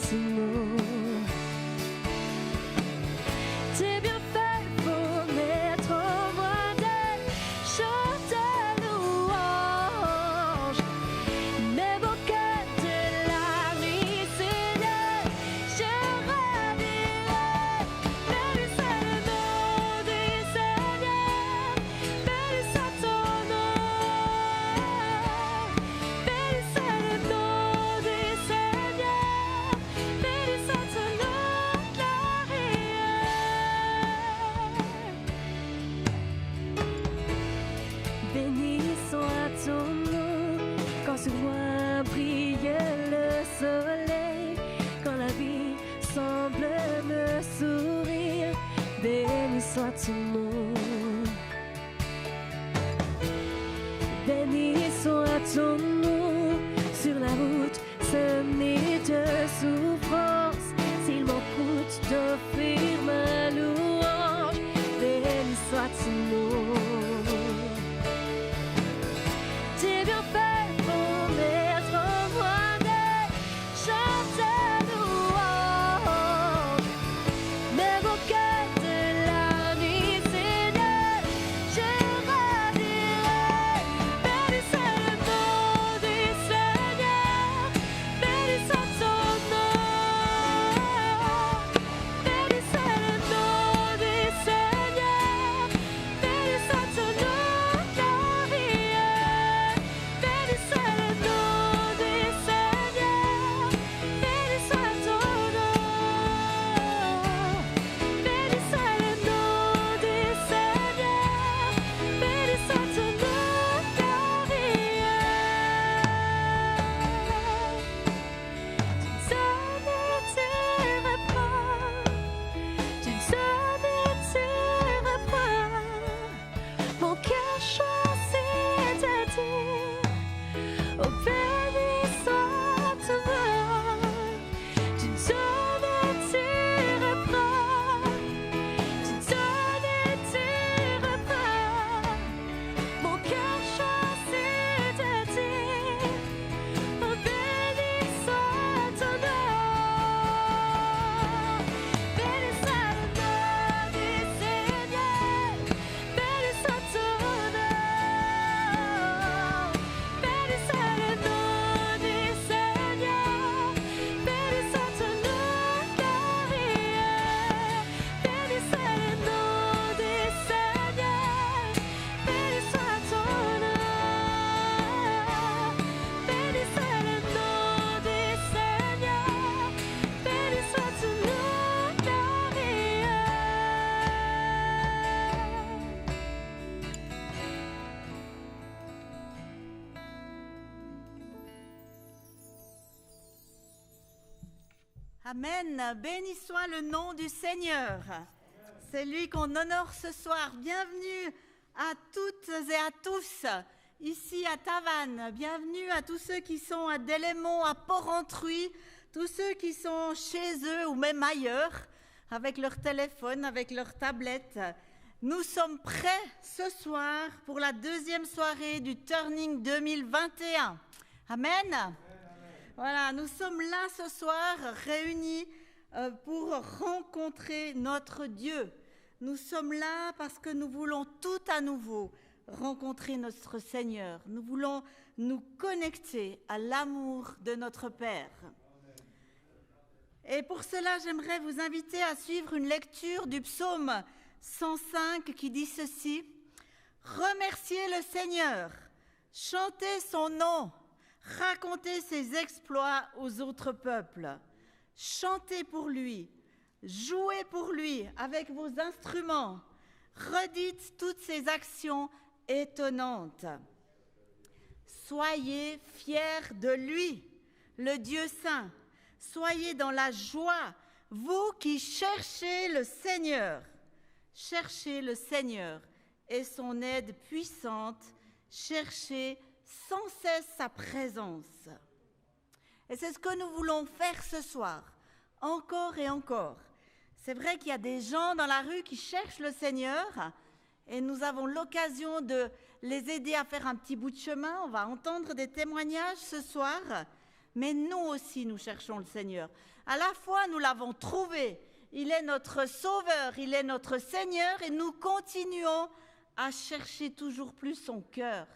ce mot. Tes bienfaits pour mettre au modèle, chante louange. Mes beaux cœurs de la nuit, Seigneur, je radirai. Béni soit le nom du Seigneur, béni soit ton nom. Béni soit le nom du Seigneur, béni soit ton nom glorieux. Béni soit ton nom quand se voit briller le soleil, quand la vie semble me sourire. Béni soit ton nom. Béni soit ton nom sur la route semée de souffrance. S'il m'en coûte d'offrir ma louange, béni soit ton nom. Tes bienfaits pour mettre au modèle, chante louange. Mes beaux cœurs de la nuit, Seigneur, je radirai. Béni soit le nom du Seigneur, béni soit ton nom. Béni soit le nom du Seigneur, béni soit ton nom glorieux. Béni soit le nom du Seigneur, béni soit ton nom. Béni soit le nom du Seigneur, béni soit ton nom glorieux. Tu donnes et tu reprends, mon cœur choisit de dire, oh béni soit ton nom. Tu donnes et tu reprends, tu donnes et tu reprends, mon cœur choisit de dire, oh béni soit ton nom. Béni soit le nom du Seigneur, béni soit ton nom. Béni soit le nom du Seigneur, béni soit ton nom glorieux. Béni soit le nom du Seigneur, béni soit ton nom. Béni soit le nom du Seigneur, béni soit ton nom glorieux. Amen. Béni soit le nom du Seigneur. C'est lui qu'on honore ce soir. Bienvenue à toutes et à tous ici à Tavannes. Bienvenue à tous ceux qui sont à Delémont, à Porrentruy, tous ceux qui sont chez eux ou même ailleurs avec leur téléphone, avec leur tablette. Nous sommes prêts ce soir pour la deuxième soirée du Turning 2021. Amen. Voilà, nous sommes là ce soir réunis pour rencontrer notre Dieu. Nous sommes là parce que nous voulons tout à nouveau rencontrer notre Seigneur. Nous voulons nous connecter à l'amour de notre Père. Et pour cela, j'aimerais vous inviter à suivre une lecture du psaume 105 qui dit ceci. Remerciez le Seigneur, chantez son nom, racontez ses exploits aux autres peuples. Chantez pour lui, jouez pour lui avec vos instruments. Redites toutes ses actions étonnantes. Soyez fiers de lui, le Dieu saint. Soyez dans la joie, vous qui cherchez le Seigneur. Cherchez le Seigneur et son aide puissante. Cherchez sans cesse sa présence. Et c'est ce que nous voulons faire ce soir, encore et encore. C'est vrai qu'il y a des gens dans la rue qui cherchent le Seigneur et nous avons l'occasion de les aider à faire un petit bout de chemin. On va entendre des témoignages ce soir, mais nous aussi, nous cherchons le Seigneur. À la fois, nous l'avons trouvé. Il est notre Sauveur, il est notre Seigneur et nous continuons à chercher toujours plus son cœur,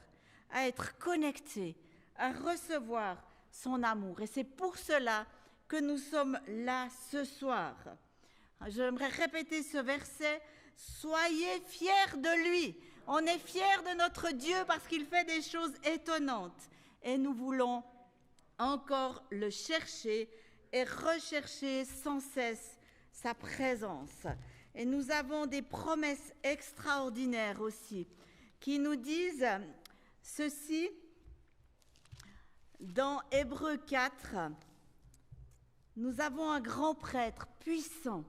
à être connectés, à recevoir son amour. Et c'est pour cela que nous sommes là ce soir. J'aimerais répéter ce verset. Soyez fiers de lui. On est fiers de notre Dieu parce qu'il fait des choses étonnantes. Et nous voulons encore le chercher et rechercher sans cesse sa présence. Et nous avons des promesses extraordinaires aussi qui nous disent ceci dans Hébreux 4. Nous avons un grand prêtre puissant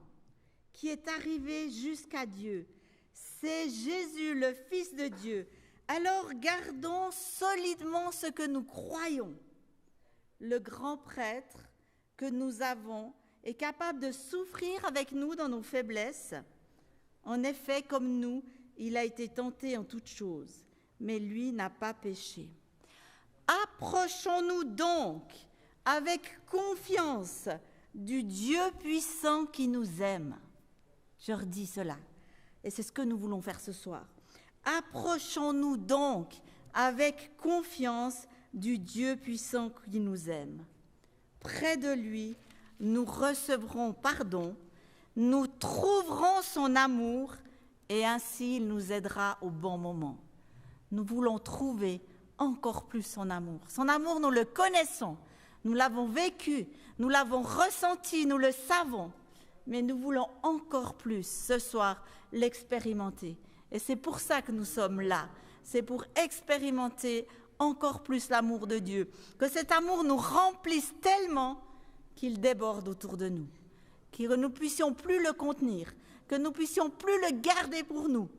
qui est arrivé jusqu'à Dieu. C'est Jésus, le Fils de Dieu. Alors gardons solidement ce que nous croyons. Le grand prêtre que nous avons est capable de souffrir avec nous dans nos faiblesses. En effet, comme nous, il a été tenté en toutes choses, mais lui n'a pas péché. Approchons-nous donc avec confiance du Dieu puissant qui nous aime. Je redis cela, et c'est ce que nous voulons faire ce soir. Approchons-nous donc avec confiance du Dieu puissant qui nous aime. Près de lui, nous recevrons pardon, nous trouverons son amour et ainsi il nous aidera au bon moment. Nous voulons trouver encore plus son amour. Son amour, nous le connaissons, nous l'avons vécu, nous l'avons ressenti, nous le savons, mais nous voulons encore plus ce soir l'expérimenter. Et c'est pour ça que nous sommes là, c'est pour expérimenter encore plus l'amour de Dieu, que cet amour nous remplisse tellement qu'il déborde autour de nous, que nous puissions plus le contenir, que nous puissions plus le garder pour nous,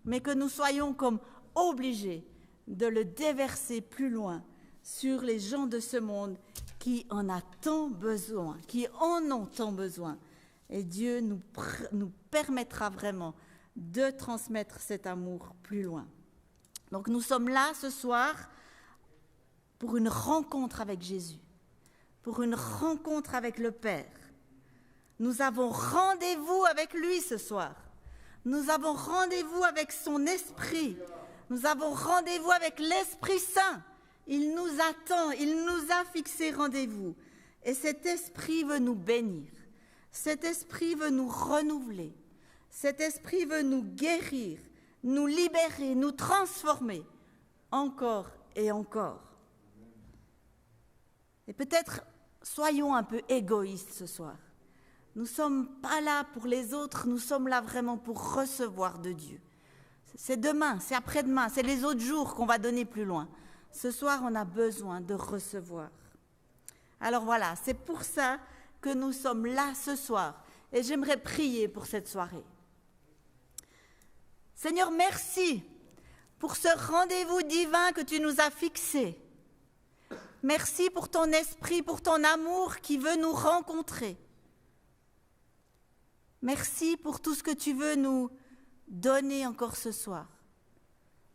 mais que nous soyons comme obligés de le déverser plus loin sur les gens de ce monde qui en a tant besoin, qui en ont tant besoin. Et Dieu nous permettra vraiment de transmettre cet amour plus loin. Donc nous sommes là ce soir pour une rencontre avec Jésus, pour une rencontre avec le Père. Nous avons rendez-vous avec lui ce soir. Nous avons rendez-vous avec son esprit. Nous avons rendez-vous avec l'Esprit Saint. Il nous attend, il nous a fixé rendez-vous. Et cet esprit veut nous bénir. Cet esprit veut nous renouveler. Cet esprit veut nous guérir, nous libérer, nous transformer, encore et encore. Et peut-être soyons un peu égoïstes ce soir. Nous ne sommes pas là pour les autres, nous sommes là vraiment pour recevoir de Dieu. C'est demain, c'est après-demain, c'est les autres jours qu'on va donner plus loin. Ce soir, on a besoin de recevoir. Alors voilà, c'est pour ça que nous sommes là ce soir. Et j'aimerais prier pour cette soirée. Seigneur, merci pour ce rendez-vous divin que tu nous as fixé. Merci pour ton esprit, pour ton amour qui veut nous rencontrer. Merci pour tout ce que tu veux nous donner encore ce soir.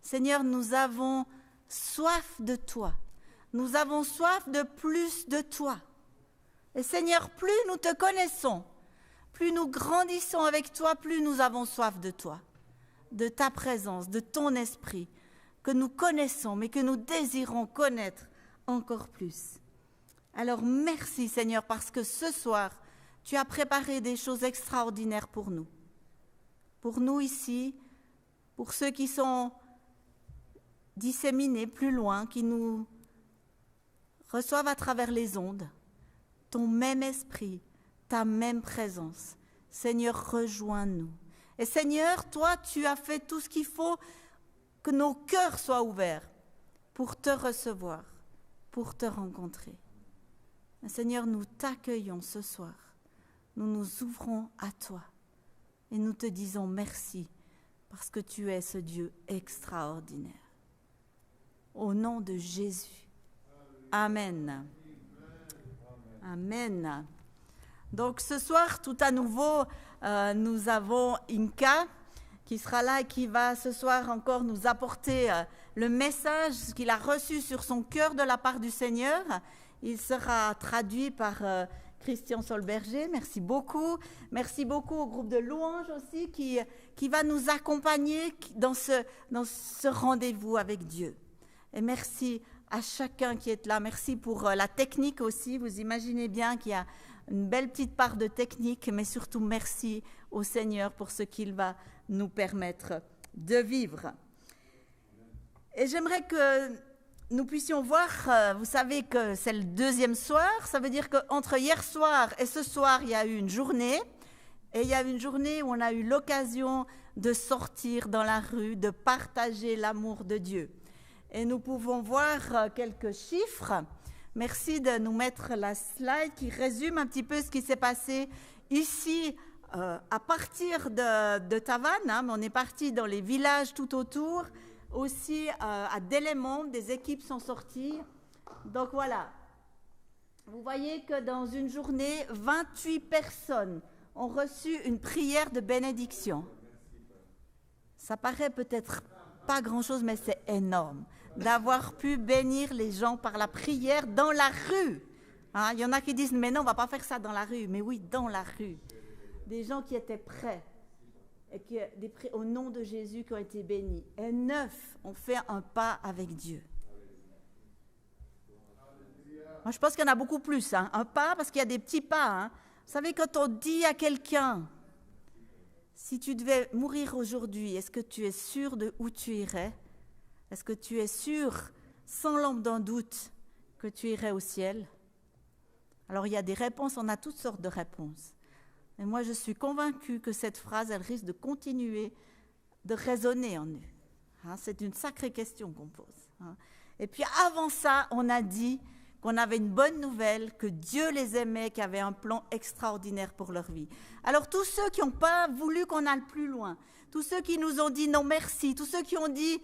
Seigneur, nous avons soif de toi. Nous avons soif de plus de toi. Et Seigneur, plus nous te connaissons, plus nous grandissons avec toi, plus nous avons soif de toi, de ta présence, de ton esprit, que nous connaissons, mais que nous désirons connaître encore plus. Alors merci Seigneur, parce que ce soir, tu as préparé des choses extraordinaires pour nous ici, pour ceux qui sont disséminés plus loin, qui nous reçoivent à travers les ondes, ton même esprit, ta même présence. Seigneur, rejoins-nous. Et Seigneur, toi, tu as fait tout ce qu'il faut, que nos cœurs soient ouverts pour te recevoir, pour te rencontrer. Et Seigneur, nous t'accueillons ce soir. Nous nous ouvrons à toi et nous te disons merci parce que tu es ce Dieu extraordinaire. Au nom de Jésus. Amen. Amen. Donc ce soir, tout à nouveau, nous avons Inka qui sera là et qui va ce soir encore nous apporter le message qu'il a reçu sur son cœur de la part du Seigneur. Il sera traduit par Christian Solberger, merci beaucoup. Merci beaucoup au groupe de louanges aussi qui va nous accompagner dans ce rendez-vous avec Dieu. Et merci à chacun qui est là. Merci pour la technique aussi. Vous imaginez bien qu'il y a une belle petite part de technique, mais surtout merci au Seigneur pour ce qu'il va nous permettre de vivre. Et j'aimerais que nous puissions voir, vous savez que c'est le deuxième soir, ça veut dire qu'entre hier soir et ce soir, il y a eu une journée, et il y a eu une journée où on a eu l'occasion de sortir dans la rue, de partager l'amour de Dieu. Et nous pouvons voir quelques chiffres. Merci de nous mettre la slide qui résume un petit peu ce qui s'est passé ici à partir de Tavannes, hein, mais on est parti dans les villages tout autour. Aussi à Delémont, des équipes sont sorties. Donc voilà, vous voyez que dans une journée, 28 personnes ont reçu une prière de bénédiction. Ça paraît peut-être pas grand-chose, mais c'est énorme d'avoir pu bénir les gens par la prière dans la rue. Hein, il y en a qui disent, mais non, on ne va pas faire ça dans la rue. Mais oui, dans la rue. Des gens qui étaient prêts. Et au nom de Jésus qui ont été bénis. Et 9 ont fait un pas avec Dieu. Moi, je pense qu'il y en a beaucoup plus. Hein. Un pas, parce qu'il y a des petits pas. Hein. Vous savez, quand on dit à quelqu'un, si tu devais mourir aujourd'hui, est-ce que tu es sûr de où tu irais? Est-ce que tu es sûr, sans l'ombre d'un doute, que tu irais au ciel? Alors, il y a des réponses, on a toutes sortes de réponses. Et moi, je suis convaincue que cette phrase, elle risque de continuer de résonner en nous. Hein, c'est une sacrée question qu'on pose. Hein. Et puis avant ça, on a dit qu'on avait une bonne nouvelle, que Dieu les aimait, qu'il y avait un plan extraordinaire pour leur vie. Alors tous ceux qui n'ont pas voulu qu'on aille plus loin, tous ceux qui nous ont dit non merci, tous ceux qui ont dit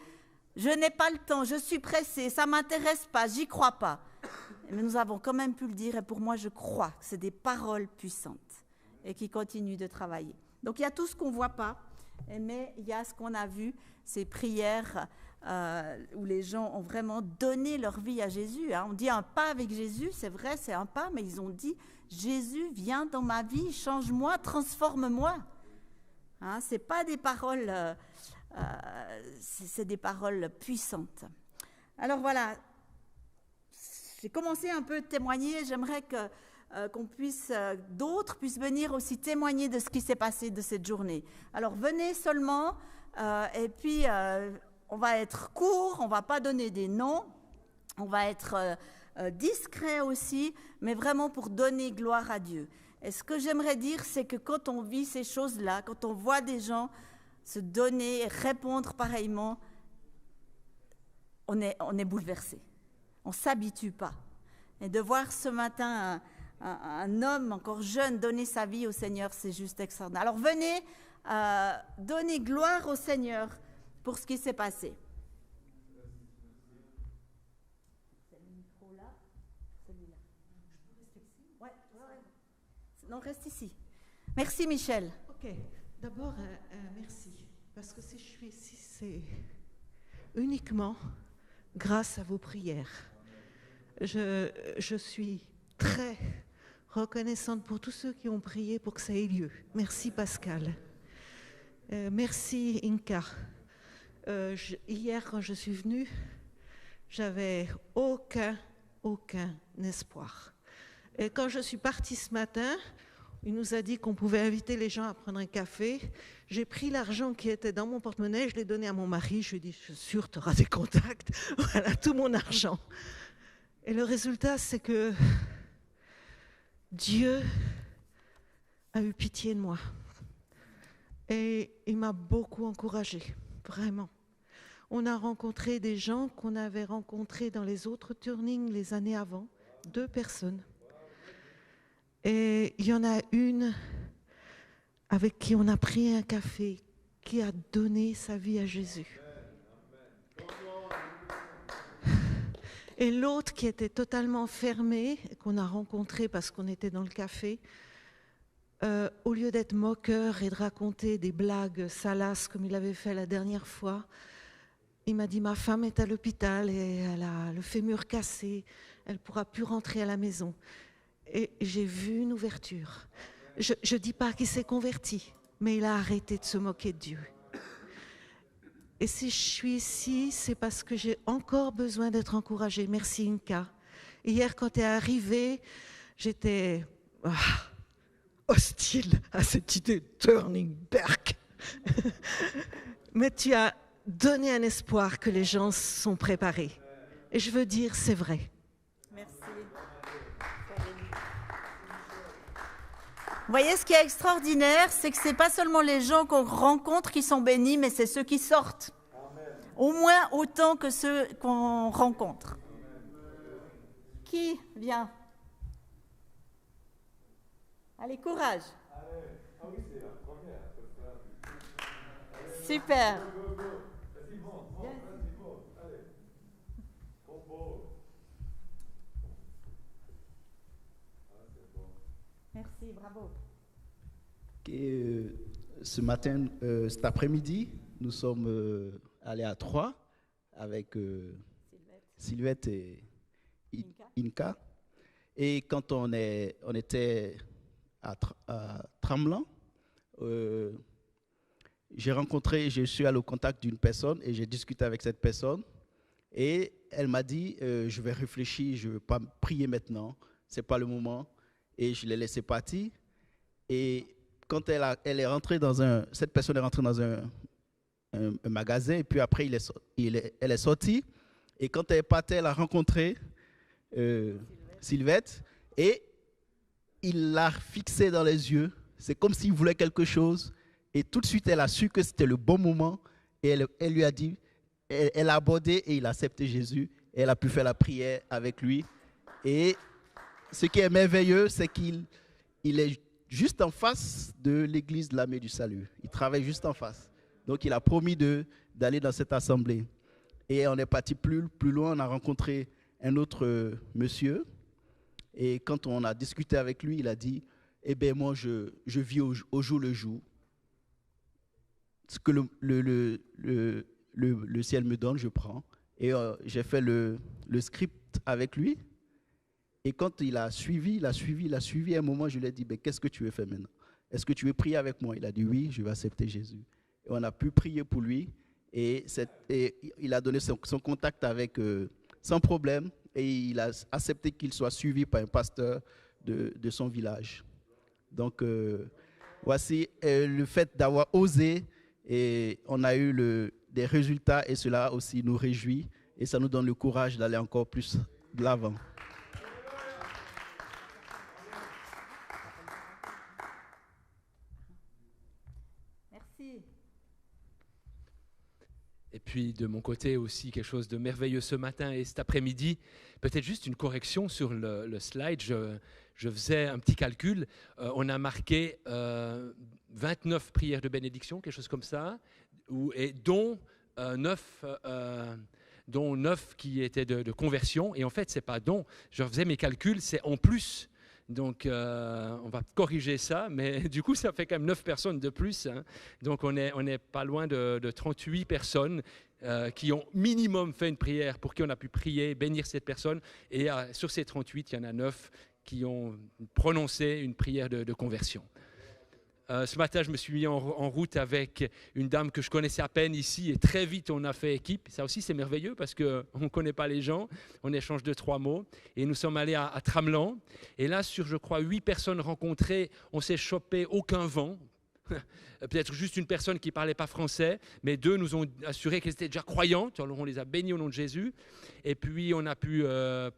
je n'ai pas le temps, je suis pressé, ça ne m'intéresse pas, j'y crois pas. Mais nous avons quand même pu le dire et pour moi, je crois que c'est des paroles puissantes et qui continue de travailler. Donc il y a tout ce qu'on ne voit pas, mais il y a ce qu'on a vu, ces prières où les gens ont vraiment donné leur vie à Jésus. Hein. On dit un pas avec Jésus, c'est vrai, c'est un pas, mais ils ont dit « Jésus, viens dans ma vie, change-moi, transforme-moi hein, ». Ce n'est pas des paroles, c'est des paroles puissantes. Alors voilà, j'ai commencé un peu à témoigner, j'aimerais que d'autres puissent venir aussi témoigner de ce qui s'est passé de cette journée. Alors venez seulement, et puis on va être court, on ne va pas donner des noms, on va être discret aussi, mais vraiment pour donner gloire à Dieu. Et ce que j'aimerais dire, c'est que quand on vit ces choses-là, quand on voit des gens se donner et répondre pareillement, on est bouleversé, on ne s'habitue pas. Et de voir ce matin un homme encore jeune donner sa vie au Seigneur, c'est juste extraordinaire. Alors venez donner gloire au Seigneur pour ce qui s'est passé. C'est le micro là, celui-là. Ouais. Non, reste ici. Merci Michel. Ok, d'abord merci, parce que si je suis ici, c'est uniquement grâce à vos prières. Je suis très reconnaissante pour tous ceux qui ont prié pour que ça ait lieu. Merci Pascal. Merci Inka. Hier, quand je suis venue, j'avais aucun espoir. Et quand je suis partie ce matin, il nous a dit qu'on pouvait inviter les gens à prendre un café. J'ai pris l'argent qui était dans mon porte-monnaie, je l'ai donné à mon mari. Je lui ai dit, je suis sûre, tu auras des contacts. Voilà, tout mon argent. Et le résultat, c'est que Dieu a eu pitié de moi. Et il m'a beaucoup encouragée, vraiment. On a rencontré des gens qu'on avait rencontrés dans les autres turnings les années avant, 2 personnes. Et il y en a une avec qui on a pris un café, qui a donné sa vie à Jésus. Et l'autre qui était totalement fermée, qu'on a rencontré parce qu'on était dans le café, au lieu d'être moqueur et de raconter des blagues salaces comme il avait fait la dernière fois, il m'a dit « Ma femme est à l'hôpital et elle a le fémur cassé, elle ne pourra plus rentrer à la maison. » et j'ai vu une ouverture. Je ne dis pas qu'il s'est converti, mais il a arrêté de se moquer de Dieu. Et si je suis ici, c'est parce que j'ai encore besoin d'être encouragée. Merci Inka. Hier, quand tu es arrivée, j'étais hostile à cette idée de turning back. Mais tu as donné un espoir que les gens sont préparés. Et je veux dire, c'est vrai. Merci. Vous voyez, ce qui est extraordinaire, c'est que ce n'est pas seulement les gens qu'on rencontre qui sont bénis, mais c'est ceux qui sortent. Au moins autant que ceux qu'on rencontre. Qui vient? Allez, courage. Super. Merci, bravo. Et, ce matin, cet après-midi, nous sommes allés à Troyes avec Sylvette et Inka. Et quand on était à Tramelan, je suis allé au contact d'une personne et j'ai discuté avec cette personne. Et elle m'a dit, je vais réfléchir, je ne vais pas prier maintenant, ce n'est pas le moment. Et je l'ai laissé partir. Et quand elle est rentrée cette personne est rentrée dans un magasin, et puis après, elle est sortie. Et quand elle est partie, elle a rencontré Sylvette, et il l'a fixée dans les yeux. C'est comme s'il voulait quelque chose. Et tout de suite, elle a su que c'était le bon moment. Et elle lui a dit, elle a abordé et il a accepté Jésus. Et elle a pu faire la prière avec lui. Et ce qui est merveilleux, c'est qu'il est juste en face de l'église de l'Armée du Salut. Il travaille juste en face. Donc, il a promis d'aller dans cette assemblée. Et on est parti plus loin, on a rencontré un autre monsieur. Et quand on a discuté avec lui, il a dit, eh bien, moi, je vis au jour le jour. Ce que le ciel me donne, je prends. Et j'ai fait le script avec lui. Et quand il a suivi, à un moment, je lui ai dit, qu'est-ce que tu veux faire maintenant? Est-ce que tu veux prier avec moi? Il a dit, oui, je vais accepter Jésus. Et on a pu prier pour lui. Et il a donné son contact sans problème. Et il a accepté qu'il soit suivi par un pasteur de son village. Donc, voici le fait d'avoir osé. Et on a eu des résultats. Et cela aussi nous réjouit. Et ça nous donne le courage d'aller encore plus de l'avant. Et puis de mon côté aussi quelque chose de merveilleux ce matin et cet après-midi, peut-être juste une correction sur le slide, je faisais un petit calcul, on a marqué 29 prières de bénédiction, quelque chose comme ça, et dont 9 qui étaient de conversion, et en fait c'est pas dont, je faisais mes calculs, c'est en plus. Donc, on va corriger ça, mais du coup, ça fait quand même 9 personnes de plus. Hein. Donc, on est pas loin de 38 personnes qui ont minimum fait une prière pour qui on a pu prier, bénir cette personne. Et sur ces 38, il y en a 9 qui ont prononcé une prière de conversion. Ce matin, je me suis mis en route avec une dame que je connaissais à peine ici et très vite, on a fait équipe. Ça aussi, c'est merveilleux parce qu'on ne connaît pas les gens. On échange 2-3 mots. Et nous sommes allés à Tramelan. Et là, sur, je crois, 8 personnes rencontrées, on s'est chopé aucun vent. Peut-être juste une personne qui ne parlait pas français, mais 2 nous ont assuré qu'elles étaient déjà croyantes. Alors on les a bénis au nom de Jésus. Et puis on a pu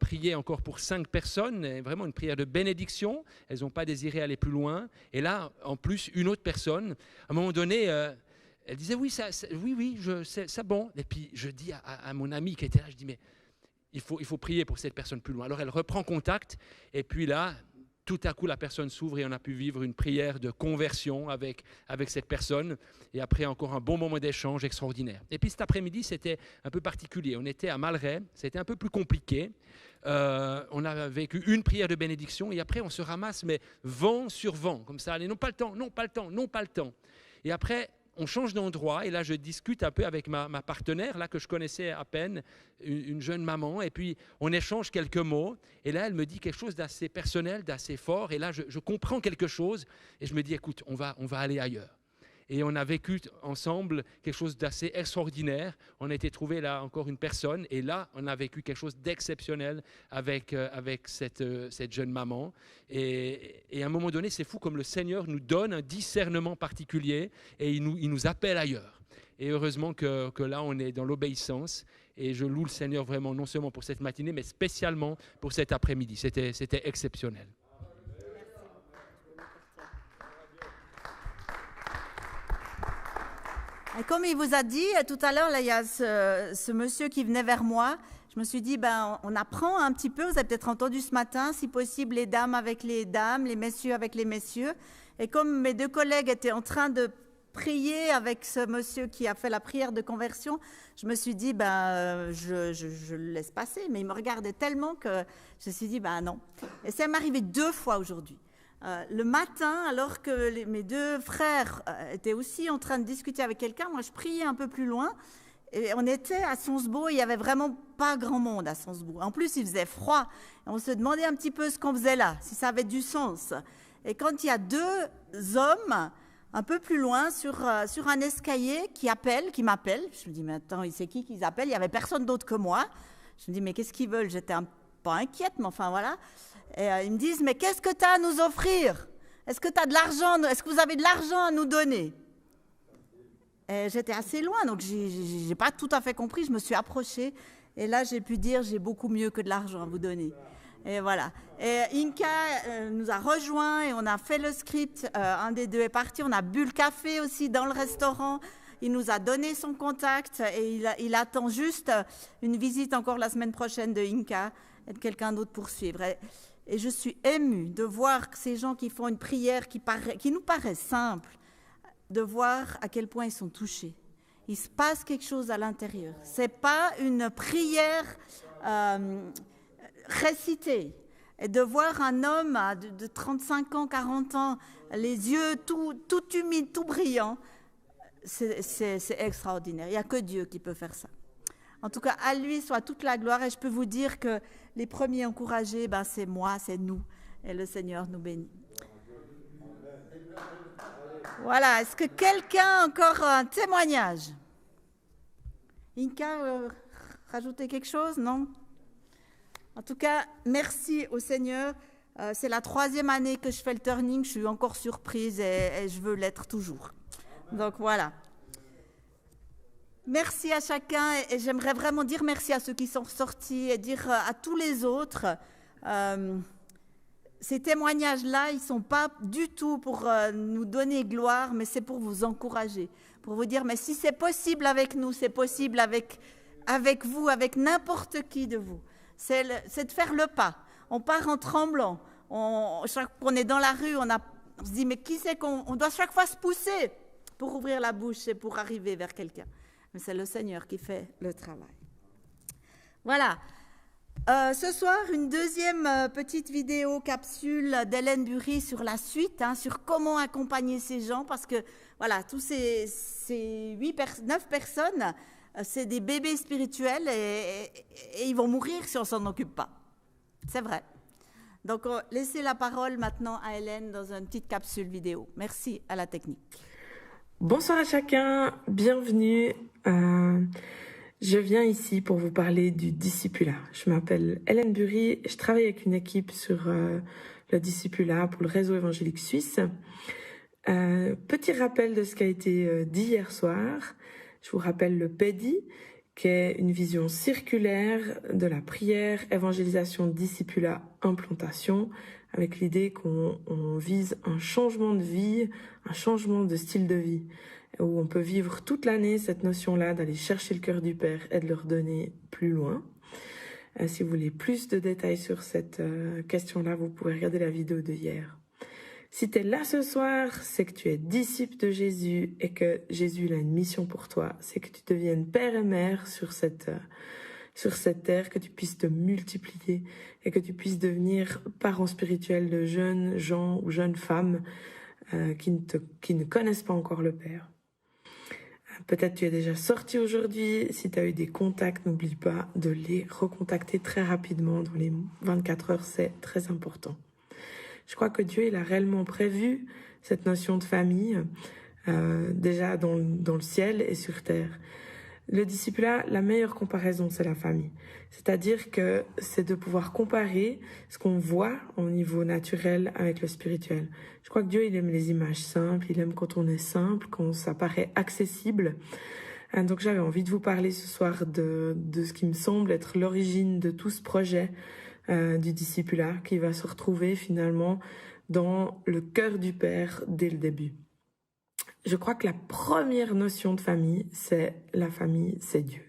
prier encore pour 5 personnes, et vraiment une prière de bénédiction. Elles n'ont pas désiré aller plus loin. Et là, en plus, une autre personne, à un moment donné, elle disait oui, c'est bon. Et puis je dis à mon ami qui était là, je dis mais il faut prier pour cette personne plus loin. Alors elle reprend contact, et puis là, tout à coup, la personne s'ouvre et on a pu vivre une prière de conversion avec cette personne. Et après, encore un bon moment d'échange extraordinaire. Et puis cet après-midi, c'était un peu particulier. On était à Malray, c'était un peu plus compliqué. On a vécu une prière de bénédiction et après, on se ramasse, mais vent sur vent, comme ça. Allez, non, pas le temps, non, pas le temps, non, pas le temps. Et après, on change d'endroit et là, je discute un peu avec ma partenaire, là, que je connaissais à peine, une jeune maman, et puis on échange quelques mots. Et là, elle me dit quelque chose d'assez personnel, d'assez fort. Et là, je comprends quelque chose et je me dis, écoute, on va aller ailleurs. Et on a vécu ensemble quelque chose d'assez extraordinaire. On a été trouvé là encore une personne. Et là, on a vécu quelque chose d'exceptionnel avec cette jeune maman. Et à un moment donné, c'est fou comme le Seigneur nous donne un discernement particulier et il nous appelle ailleurs. Et heureusement que là, on est dans l'obéissance. Et je loue le Seigneur vraiment, non seulement pour cette matinée, mais spécialement pour cet après-midi. C'était exceptionnel. Et comme il vous a dit, tout à l'heure, là, il y a ce monsieur qui venait vers moi. Je me suis dit, on apprend un petit peu. Vous avez peut-être entendu ce matin, si possible, les dames avec les dames, les messieurs avec les messieurs. Et comme mes deux collègues étaient en train de prier avec ce monsieur qui a fait la prière de conversion, je me suis dit, je le laisse passer. Mais il me regardait tellement que je me suis dit, non. Et ça m'est arrivé 2 fois aujourd'hui. Le matin, alors que mes 2 frères étaient aussi en train de discuter avec quelqu'un, moi je priais un peu plus loin et on était à Sonsbo, il n'y avait vraiment pas grand monde à Sonsbo. En plus, il faisait froid et on se demandait un petit peu ce qu'on faisait là, si ça avait du sens. Et quand il y a 2 hommes un peu plus loin sur un escalier qui m'appellent, je me dis, mais attends, c'est qui qu'ils appellent? Il n'y avait personne d'autre que moi. Je me dis, mais qu'est-ce qu'ils veulent? J'étais pas inquiète, mais enfin voilà. Et ils me disent, mais qu'est-ce que tu as à nous offrir? Est-ce que tu as de l'argent? Est-ce que vous avez de l'argent à nous donner? Et j'étais assez loin, donc je n'ai pas tout à fait compris. Je me suis approchée et là, j'ai pu dire, j'ai beaucoup mieux que de l'argent à vous donner. Et voilà. Et Inka nous a rejoints et on a fait le script. Un des 2 est parti. On a bu le café aussi dans le restaurant. Il nous a donné son contact et il attend juste une visite encore la semaine prochaine de Inka et de quelqu'un d'autre pour suivre. Et je suis émue de voir ces gens qui font une prière qui nous paraît simple, de voir à quel point ils sont touchés. Il se passe quelque chose à l'intérieur. Ce n'est pas une prière récitée. Et de voir un homme de 35 ans, 40 ans, les yeux tout humides, tout brillants, c'est extraordinaire. Il n'y a que Dieu qui peut faire ça. En tout cas, à lui soit toute la gloire. Et je peux vous dire que les premiers encouragés, c'est moi, c'est nous. Et le Seigneur nous bénit. Voilà. Est-ce que quelqu'un a encore un témoignage? Inka, rajouter quelque chose? Non? En tout cas, merci au Seigneur. C'est la 3e année que je fais le turning. Je suis encore surprise et je veux l'être toujours. Donc voilà. Merci à chacun et j'aimerais vraiment dire merci à ceux qui sont sortis et dire à tous les autres, ces témoignages-là, ils ne sont pas du tout pour nous donner gloire, mais c'est pour vous encourager, pour vous dire, mais si c'est possible avec nous, c'est possible avec vous, avec n'importe qui de vous. C'est de faire le pas. On part en tremblant. Chaque fois qu'on est dans la rue, on se dit, mais qui c'est qu'on doit chaque fois se pousser pour ouvrir la bouche et pour arriver vers quelqu'un. Mais c'est le Seigneur qui fait le travail. Voilà. Ce soir, une deuxième petite vidéo capsule d'Hélène Bury sur la suite, sur comment accompagner ces gens, parce que voilà, tous ces 9 personnes, c'est des bébés spirituels et ils vont mourir si on ne s'en occupe pas. C'est vrai. Donc, laissez la parole maintenant à Hélène dans une petite capsule vidéo. Merci à la technique. Bonsoir à chacun, bienvenue. Je viens ici pour vous parler du discipulat. Je m'appelle Hélène Bury et je travaille avec une équipe sur le discipulat pour le réseau évangélique suisse. Petit rappel de ce qui a été dit hier soir. Je vous rappelle le PEDI, qui est une vision circulaire de la prière, évangélisation, discipulat, implantation, avec l'idée qu'on vise un changement de vie, un changement de style de vie, où on peut vivre toute l'année cette notion-là d'aller chercher le cœur du Père et de le redonner plus loin. Si vous voulez plus de détails sur cette question-là, vous pouvez regarder la vidéo de hier. Si tu es là ce soir, c'est que tu es disciple de Jésus et que Jésus a une mission pour toi. C'est que tu deviennes père et mère sur cette terre, que tu puisses te multiplier et que tu puisses devenir parent spirituel de jeunes gens ou jeunes femmes qui ne connaissent pas encore le Père. Peut-être tu es déjà sorti aujourd'hui. Si tu as eu des contacts, n'oublie pas de les recontacter très rapidement dans les 24 heures, c'est très important. Je crois que Dieu, il a réellement prévu cette notion de famille, déjà dans le ciel et sur terre. Le discipulat, la meilleure comparaison, c'est la famille. C'est-à-dire que c'est de pouvoir comparer ce qu'on voit au niveau naturel avec le spirituel. Je crois que Dieu, il aime les images simples, il aime quand on est simple, quand ça paraît accessible. Donc j'avais envie de vous parler ce soir de ce qui me semble être l'origine de tout ce projet du discipulat qui va se retrouver finalement dans le cœur du Père dès le début. Je crois que la première notion de famille, c'est Dieu.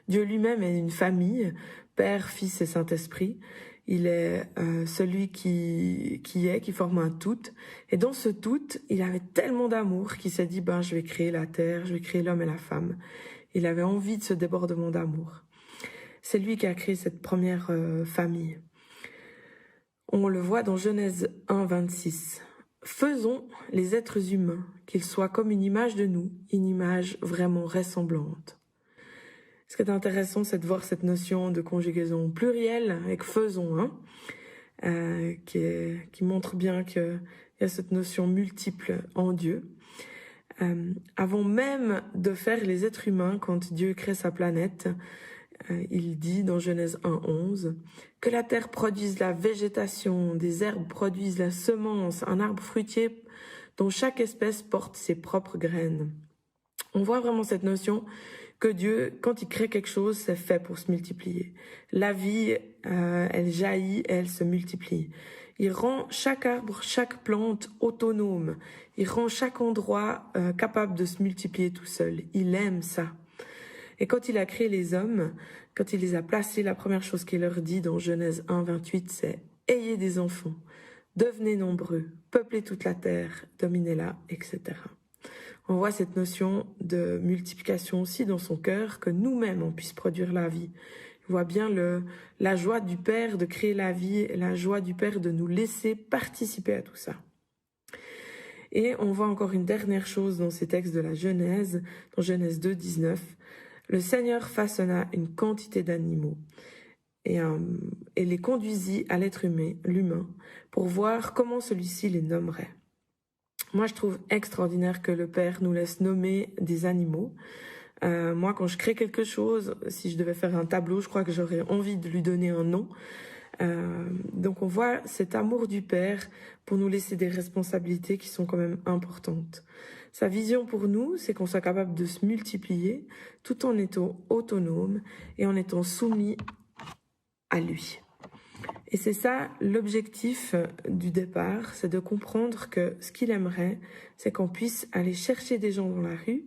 Dieu lui-même est une famille, Père, Fils et Saint-Esprit. Il est celui qui forme un tout. Et dans ce tout, il avait tellement d'amour qu'il s'est dit, je vais créer la terre, je vais créer l'homme et la femme. Il avait envie de ce débordement d'amour. C'est lui qui a créé cette première famille. On le voit dans Genèse 1, 26. Faisons les êtres humains, qu'ils soient comme une image de nous, une image vraiment ressemblante. Ce qui est intéressant, c'est de voir cette notion de conjugaison plurielle avec faisons, qui montre bien qu'il y a cette notion multiple en Dieu. Avant même de faire les êtres humains, quand Dieu crée sa planète, il dit dans Genèse 1:11 que la terre produise la végétation, des herbes produisent la semence, un arbre fruitier dont chaque espèce porte ses propres graines. On voit vraiment cette notion que Dieu, quand il crée quelque chose, c'est fait pour se multiplier. La vie, elle jaillit et elle se multiplie. Il rend chaque arbre, chaque plante autonome. Il rend chaque endroit capable de se multiplier tout seul. Il aime ça. Et quand il a créé les hommes, quand il les a placés, la première chose qu'il leur dit dans Genèse 1, 28, c'est « Ayez des enfants, devenez nombreux, peuplez toute la terre, dominez-la, etc. » On voit cette notion de multiplication aussi dans son cœur, que nous-mêmes, on puisse produire la vie. On voit bien la joie du Père de créer la vie, la joie du Père de nous laisser participer à tout ça. Et on voit encore une dernière chose dans ces textes de la Genèse, dans Genèse 2, 19. Le Seigneur façonna une quantité d'animaux et les conduisit à l'être humain, l'humain, pour voir comment celui-ci les nommerait. Moi, je trouve extraordinaire que le Père nous laisse nommer des animaux. Moi, quand je crée quelque chose, si je devais faire un tableau, je crois que j'aurais envie de lui donner un nom. Donc on voit cet amour du Père pour nous laisser des responsabilités qui sont quand même importantes. Sa vision pour nous, c'est qu'on soit capable de se multiplier tout en étant autonome et en étant soumis à lui. Et c'est ça l'objectif du départ, c'est de comprendre que ce qu'il aimerait, c'est qu'on puisse aller chercher des gens dans la rue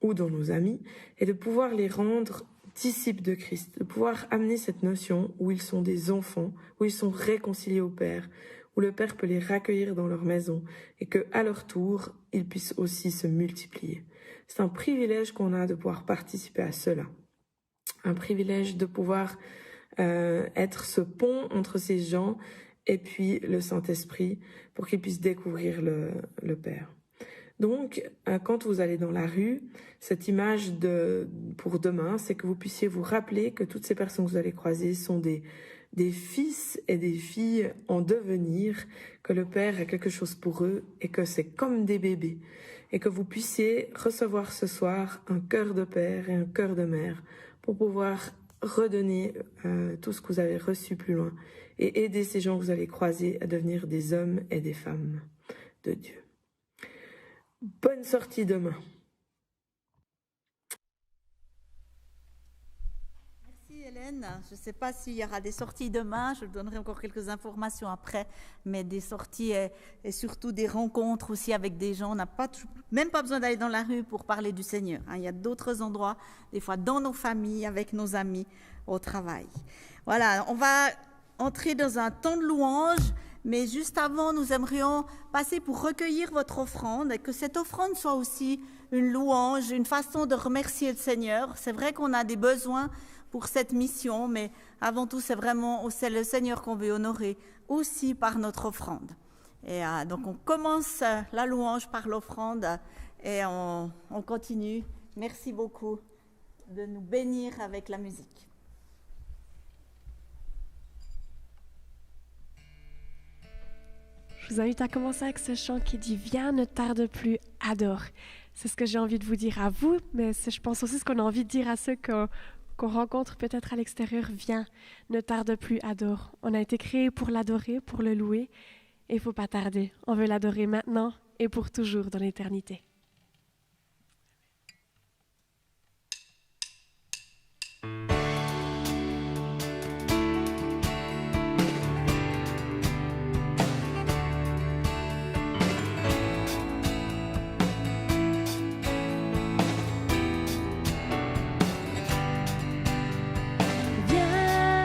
ou dans nos amis et de pouvoir les rendre disciples de Christ, de pouvoir amener cette notion où ils sont des enfants, où ils sont réconciliés au Père, où le Père peut les raccueillir dans leur maison et que, à leur tour, ils puissent aussi se multiplier. C'est un privilège qu'on a de pouvoir participer à cela. Un privilège de pouvoir être ce pont entre ces gens et puis le Saint-Esprit pour qu'ils puissent découvrir le Père. Donc, quand vous allez dans la rue, cette image pour demain, c'est que vous puissiez vous rappeler que toutes ces personnes que vous allez croiser sont des fils et des filles en devenir, que le Père a quelque chose pour eux et que c'est comme des bébés. Et que vous puissiez recevoir ce soir un cœur de père et un cœur de mère pour pouvoir redonner tout ce que vous avez reçu plus loin et aider ces gens que vous allez croiser à devenir des hommes et des femmes de Dieu. Bonne sortie demain. Merci Hélène. Je ne sais pas s'il y aura des sorties demain, je vous donnerai encore quelques informations après, mais des sorties et surtout des rencontres aussi avec des gens. On n'a même pas besoin d'aller dans la rue pour parler du Seigneur. Il y a d'autres endroits, des fois dans nos familles, avec nos amis, au travail. Voilà, on va entrer dans un temps de louange. Mais juste avant, nous aimerions passer pour recueillir votre offrande et que cette offrande soit aussi une louange, une façon de remercier le Seigneur. C'est vrai qu'on a des besoins pour cette mission, mais avant tout, c'est le Seigneur qu'on veut honorer aussi par notre offrande. Et donc, on commence la louange par l'offrande et on continue Merci beaucoup de nous bénir avec la musique. Je vous invite à commencer avec ce chant qui dit « Viens, ne tarde plus, adore ». C'est ce que j'ai envie de vous dire à vous, mais je pense aussi ce qu'on a envie de dire à ceux qu'on rencontre peut-être à l'extérieur. Viens, ne tarde plus, adore. On a été créés pour l'adorer, pour le louer, et il ne faut pas tarder. On veut l'adorer maintenant et pour toujours dans l'éternité. Viens,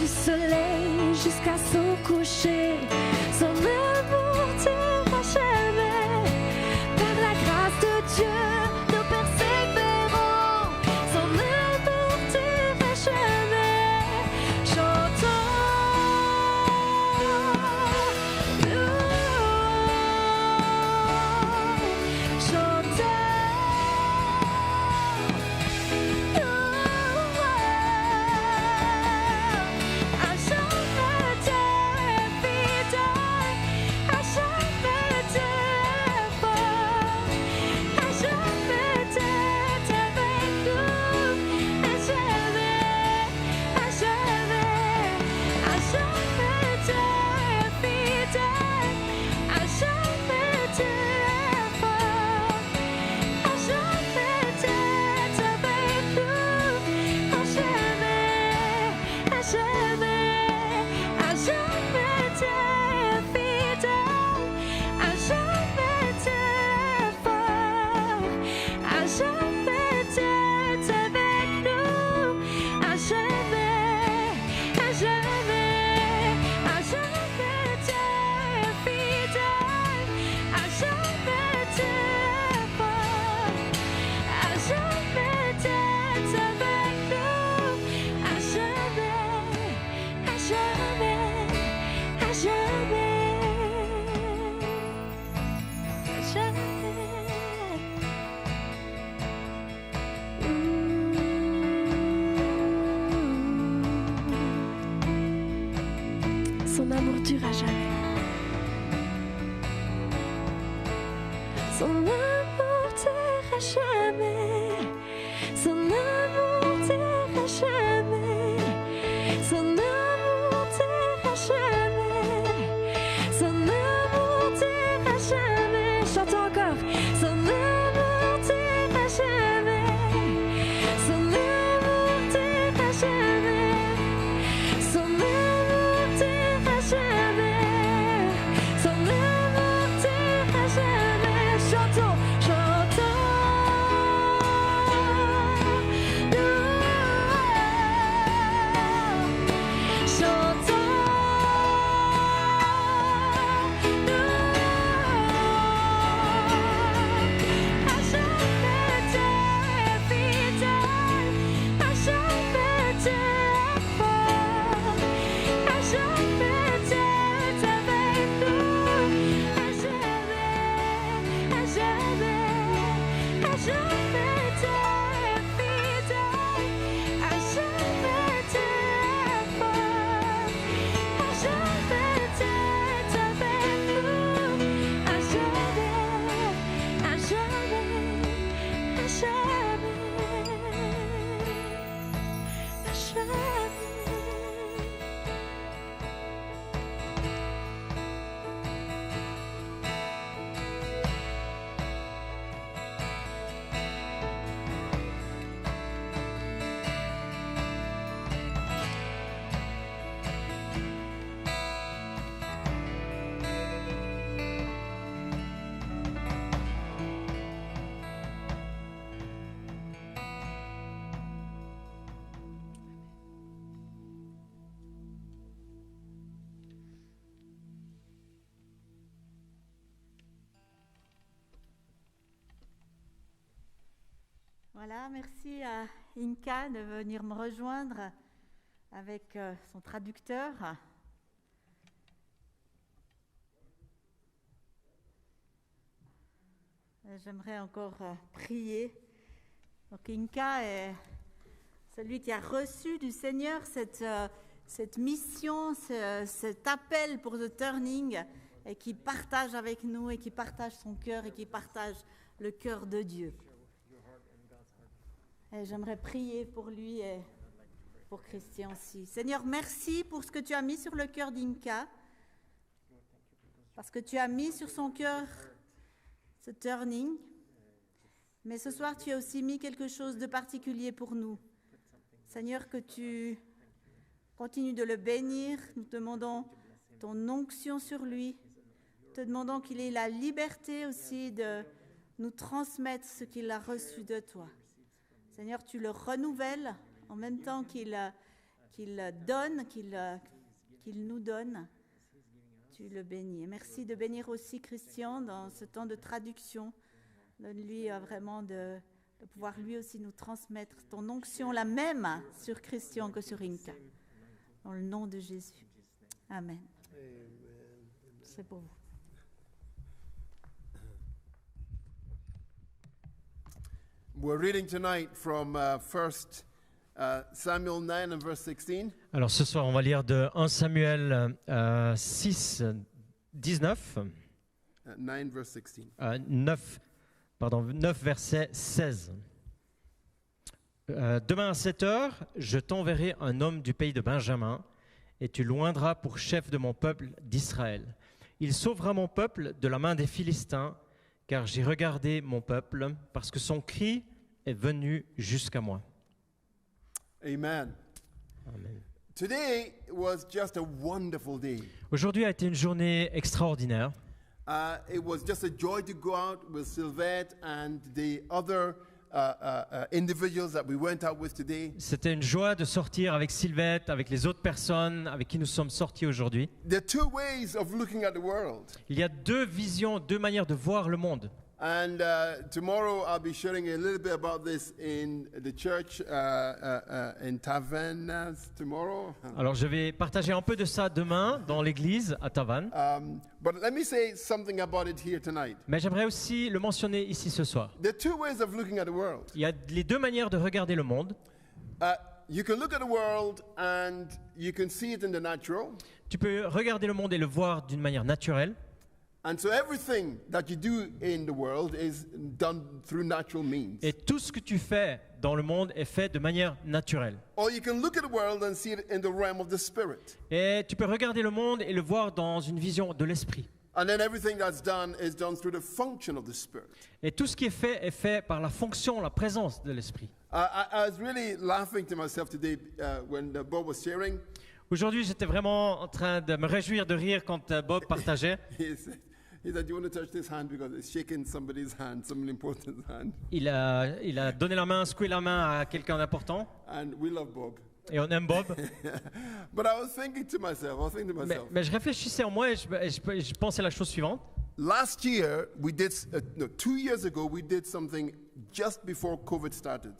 du soleil jusqu'à son coucher. Son amour durera jamais. Par la grâce de Dieu, nous persévérons. Son amour durera jamais. Chantons. Son amour durera jamais. Son amour durera jamais. Son amour durera jamais. Son amour durera jamais. Son amour durera jamais. Chantons encore. Son amour durera jamais. Son amour durera jamais. Son amour durera jamais. Son amour durera jamais. Chantons, chantons. Voilà, merci à Inka de venir me rejoindre avec son traducteur. J'aimerais encore prier. Donc Inka est celui qui a reçu du Seigneur cette mission, cet appel pour The Turning, et qui partage avec nous, et qui partage son cœur, et qui partage le cœur de Dieu. Et j'aimerais prier pour lui et pour Christian aussi. Seigneur, merci pour ce que tu as mis sur le cœur d'Inka, parce que tu as mis sur son cœur ce turning. Mais ce soir, tu as aussi mis quelque chose de particulier pour nous. Seigneur, que tu continues de le bénir. Nous te demandons ton onction sur lui. Nous te demandons qu'il ait la liberté aussi de nous transmettre ce qu'il a reçu de toi. Seigneur, tu le renouvelles en même temps qu'il donne, qu'il nous donne. Tu le bénis. Et merci de bénir aussi Christian dans ce temps de traduction. Donne-lui vraiment de pouvoir lui aussi nous transmettre ton onction, la même sur Christian que sur Inka. Dans le nom de Jésus. Amen. C'est pour vous. We're reading tonight from 1 Samuel 9 and verse 16. Alors ce soir, on va lire de 1 Samuel 6, 19, 9 verse 16. 9 verset 16. Demain à 7 heures, je t'enverrai un homme du pays de Benjamin, et tu l'oindras pour chef de mon peuple d'Israël. Il sauvera mon peuple de la main des Philistins, car j'ai regardé mon peuple, parce que son cri est venu jusqu'à moi. Amen. Amen. Today was just a wonderful day. Aujourd'hui a été une journée extraordinaire. It was just a joy to go out with Sylvette and the other individuals that we went out with today. C'était une joie de sortir avec Sylvette, avec les autres personnes avec qui nous sommes sortis aujourd'hui. There are two ways of looking at the world. Il y a deux visions, deux manières de voir le monde. And tomorrow I'll be sharing a little bit about this in the church in Tavernas tomorrow. Alors je vais partager un peu de ça demain dans l'église à Tavannes. But let me say something about it here tonight. Mais j'aimerais aussi le mentionner ici ce soir. There are two ways of looking at the world. Il y a les deux manières de regarder le monde. You can look at the world and you can see it in the natural. Tu peux regarder le monde et le voir d'une manière naturelle. And so everything that you do in the world is done through natural means. Et tout ce que tu fais dans le monde est fait de manière naturelle. Or you can look at the world and see it in the realm of the spirit. Et tu peux regarder le monde et le voir dans une vision de l'esprit. And then everything that's done is done through the function of the spirit. Et tout ce qui est fait par la fonction, la présence de l'esprit. I was really laughing to myself today when Bob was sharing. Aujourd'hui, j'étais vraiment en train de me réjouir de rire quand Bob partageait. He said, "Do you want to touch this hand because it's shaking somebody's hand, someone important's hand." Il a donné la main, secoué la main à quelqu'un d'important. And we love Bob. Et on aime Bob. But I was thinking to myself, Mais je réfléchissais en moi et je pensais la chose suivante. Last year, 2 years ago, we did something just before COVID started.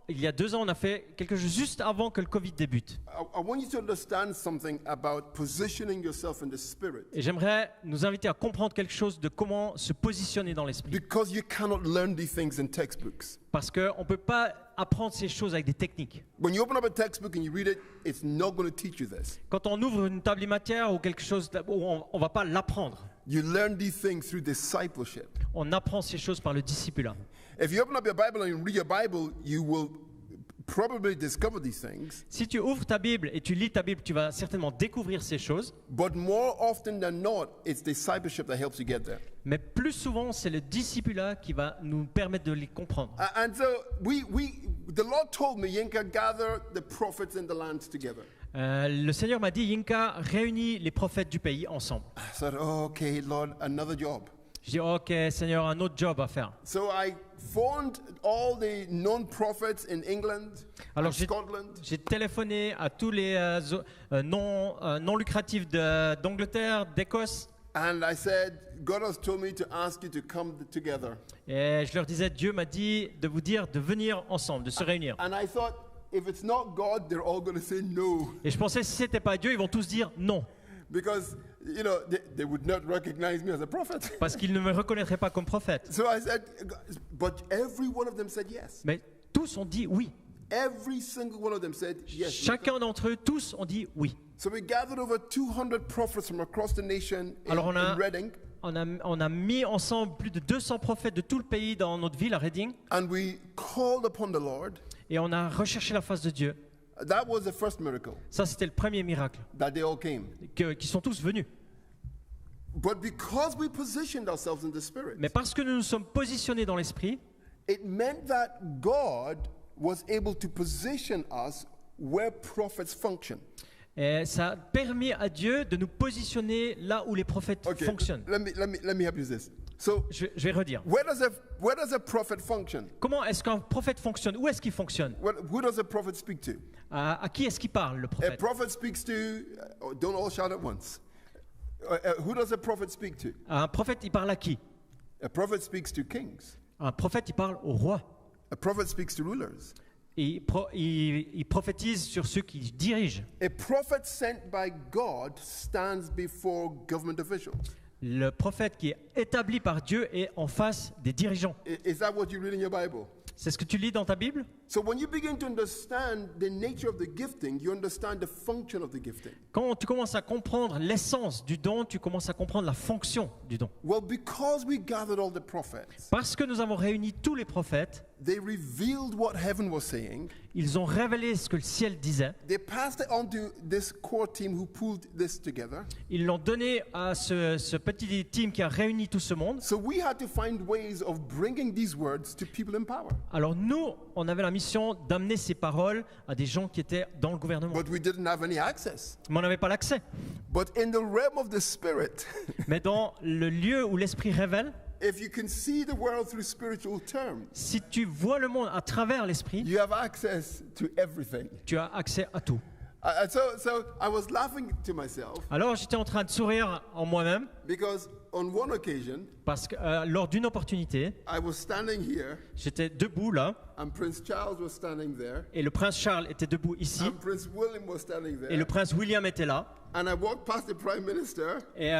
Il y a 2 ans, on a fait quelque chose juste avant que le Covid débute. I want you to understand something about positioning yourself in the spirit. Et j'aimerais nous inviter à comprendre quelque chose de comment se positionner dans l'esprit. Because you cannot learn these things in textbooks. Parce qu'on ne peut pas apprendre ces choses avec des techniques. When you open up a textbook and you read it, it's not going to teach you this. Quand on ouvre une table matière ou quelque chose, on ne va pas l'apprendre. You learn these things through discipleship. On apprend ces choses par le discipulat. If you open up your Bible and you read your Bible, you will probably discover these things. Si tu ouvres ta Bible et tu lis ta Bible, tu vas certainement découvrir ces choses. But more often than not, it's discipleship that helps you get there. Mais plus souvent, c'est le discipulat qui va nous permettre de les comprendre. And so the Lord told me, Yinka, gather the prophets in the land together. Le Seigneur m'a dit, Yinka, réunis les prophètes du pays ensemble. I said, oh, okay, Lord, another job. Je dis, ok, Seigneur, un autre job à faire. So I phoned all the known prophets in England and Scotland. J'ai téléphoné à tous les non lucratifs d'Angleterre, d'Écosse. And I said, God has told me to ask you to come together. Et je leur disais, Dieu m'a dit de vous dire de venir ensemble, de se réunir. And I thought, if it's not God, they're all going to say no. Et je pensais, si c'était pas Dieu, ils vont tous dire non. Because, you know, they would not recognize me as a prophet. Parce qu'ils ne me reconnaîtraient pas comme prophète. So I said, but every one of them said yes. Mais tous ont dit oui. Every single one of them said yes. Chacun d'entre eux, tous ont dit oui. So we gathered over 200 prophets from across the nation in Reading. On a mis ensemble plus de 200 prophètes de tout le pays dans notre ville à Reading. And we called upon the Lord. Et on a recherché la face de Dieu. That was the first miracle. Ça, c'était le premier miracle. That they all came. Qui sont tous venus. But because we positioned ourselves in the spirit. Mais parce que nous nous sommes positionnés dans l'esprit. It meant that God was able to position us where prophets function. Et ça a permis à Dieu de nous positionner là où les prophètes fonctionnent. Let me help you with this. So, Je vais redire. where does a prophet function? Comment est-ce qu'un prophète fonctionne? Où est-ce qu'il fonctionne? Who does a prophet speak to? À qui est-ce qu'il parle, le A prophète? prophet speaks to, don't all shout at once. Who does a prophet speak to? Un prophète, il parle à qui? A prophet speaks to kings. Un prophète, il parle au roi. A prophet speaks to rulers. Et il prophétise sur ceux qui dirigent. A prophet sent by God stands before government officials. Le prophète qui est établi par Dieu est en face des dirigeants. Is that what you read in your Bible? C'est ce que tu lis dans ta Bible? So when you begin to understand the nature of the gifting, you understand the function of the gifting. Quand tu commences à comprendre l'essence du don, tu commences à comprendre la fonction du don. Well, because we gathered all the prophets, Parce que nous avons réuni tous les prophètes, they revealed what heaven was saying. ils ont révélé ce que le ciel disait. They passed it on to this core team who pulled this together. Ils l'ont donné à ce petit team qui a réuni tout ce monde. So we had to find ways of bringing these words to people in power. Alors nous, on avait la mission d'amener ces paroles à des gens qui étaient dans le gouvernement. But we didn't have any access. Mais on n'avait pas l'accès. But in the realm of the spirit, Mais dans le lieu où l'Esprit révèle, if you can see the world through spiritual terms, si tu vois le monde à travers l'Esprit, you have access to everything. tu as accès à tout. So I was laughing to myself Alors j'étais en train de sourire en moi-même because on one occasion, parce que lors d'une opportunité, I was standing here j'étais debout là and Prince Charles was standing there et le prince Charles était debout ici and Prince William was standing et there le prince William était là and I walked past the Prime Minister et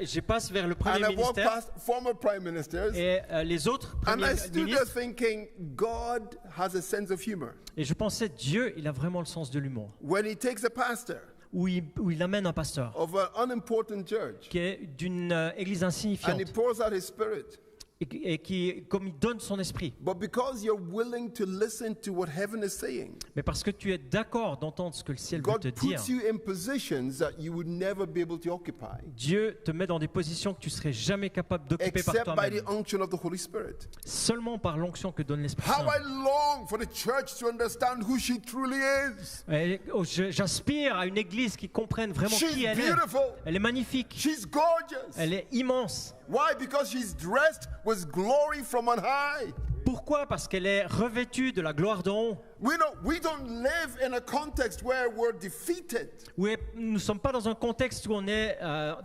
je passe vers le and premier I walked ministère past former Prime Ministers et les autres and I premiers stood there ministres thinking God has a sense of humor. et je pensais Dieu, il a vraiment le sens de l'humour. When he takes a pastor Où il amène un pasteur of an unimportant church qui est d'une église and insignifiante he pours out his spirit, et qui, comme il donne son esprit, but because you're willing to listen to what heaven is saying, mais parce que tu es d'accord d'entendre ce que le ciel veut God te dire, puts you in positions that you would never be able to occupy Dieu te met dans des positions que tu serais jamais capable d'occuper par except by toi-même, the unction of the Holy Spirit. seulement par l'onction que donne l'Esprit How I Saint. long for the church to understand who she truly is. J'aspire à une église qui comprenne vraiment She's qui elle est. beautiful. Elle est magnifique, She's gorgeous. elle est immense. Why? Because she's dressed with glory from on high. Pourquoi? Parce qu'elle est revêtue de la gloire d'en haut. We don't live in a context where we're defeated. Oui, nous ne sommes pas dans un contexte où on est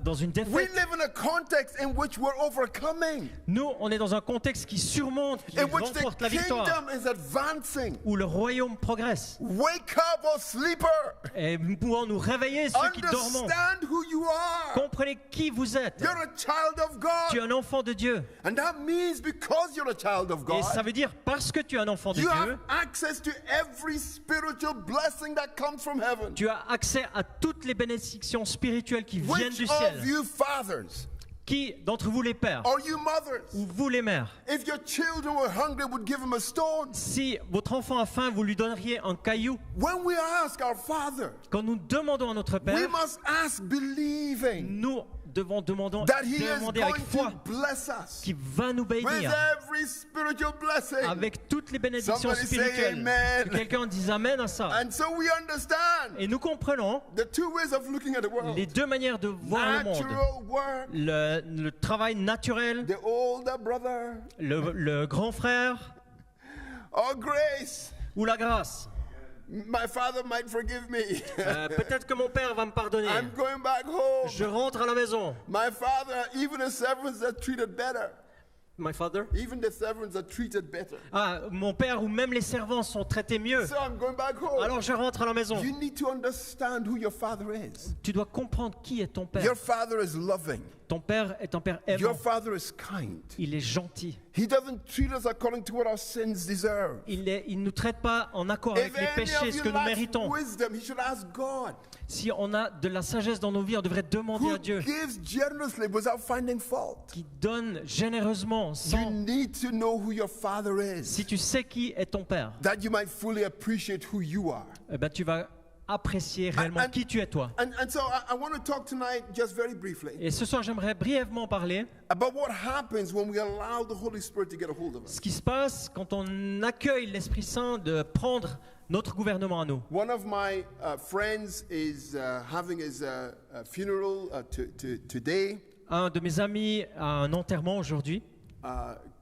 dans une We défaite. live in a context in which we're overcoming, Nous, on est dans un contexte qui surmonte, qui in which the remporte la victoire, kingdom is advancing. où le royaume progresse. Wake up, oh sleeper. Et nous pouvons nous réveiller, ceux qui dorment. Understand who you are. Comprenez qui vous êtes. You're a child of Tu es God. un enfant de Dieu. And that means because you're a child of Et ça God, veut dire, parce que tu es un enfant de you Dieu, have access to every spiritual blessing that comes from heaven. tu as accès à toutes les bénédictions spirituelles qui viennent Which du of ciel. you fathers Qui d'entre vous les pères or you mothers, ou vous les mères, if your children were hungry, would give them a stone? si votre enfant a faim, vous lui donneriez un caillou? When we ask our Father, Quand nous demandons à notre we Père, must ask believing nous devons demander that He is avec going foi to bless us qu'il va nous with bénir every spiritual blessing. avec toutes les bénédictions Somebody say spirituelles. amen. Que quelqu'un dise Amen à ça. And so we understand Et nous comprenons the two ways of looking at the world. les deux manières de voir le monde. Natural work, Le travail naturel, the older brother, le grand frère or grace. ou la grâce. My father might forgive me. Peut-être que mon père va me pardonner. I'm going back home. Je rentre à la maison. My father, even the servants are treated better. My father? Even the servants are treated better. Ah, mon père ou même les servants sont traités mieux. So I'm going back home. Alors je rentre à la maison. You need to understand who your father is. Tu dois comprendre qui est ton père. Your father is loving. Ton père est un père Your aimant. father is kind. Il est gentil. He doesn't treat us according to what our sins deserve. Il ne nous traite pas en accord avec If les any péchés, of ce you que nous lacks méritons. wisdom, he should ask God, Si on a de la sagesse dans nos vies, on devrait demander who à Dieu gives generously without finding fault. qui donne généreusement You sans... need to know who your father is, Si tu sais qui est ton père, that you might fully appreciate who you are. eh ben, tu vas apprécier réellement And- qui tu es toi. And so I want to talk tonight, just very briefly, Et ce soir, j'aimerais brièvement parler about what happens when we allow the Holy Spirit to get a hold of us. ce qui se passe quand on accueille l'Esprit Saint de prendre notre gouvernement à nous. One of my friends is having his funeral today. Un de mes amis a un enterrement aujourd'hui.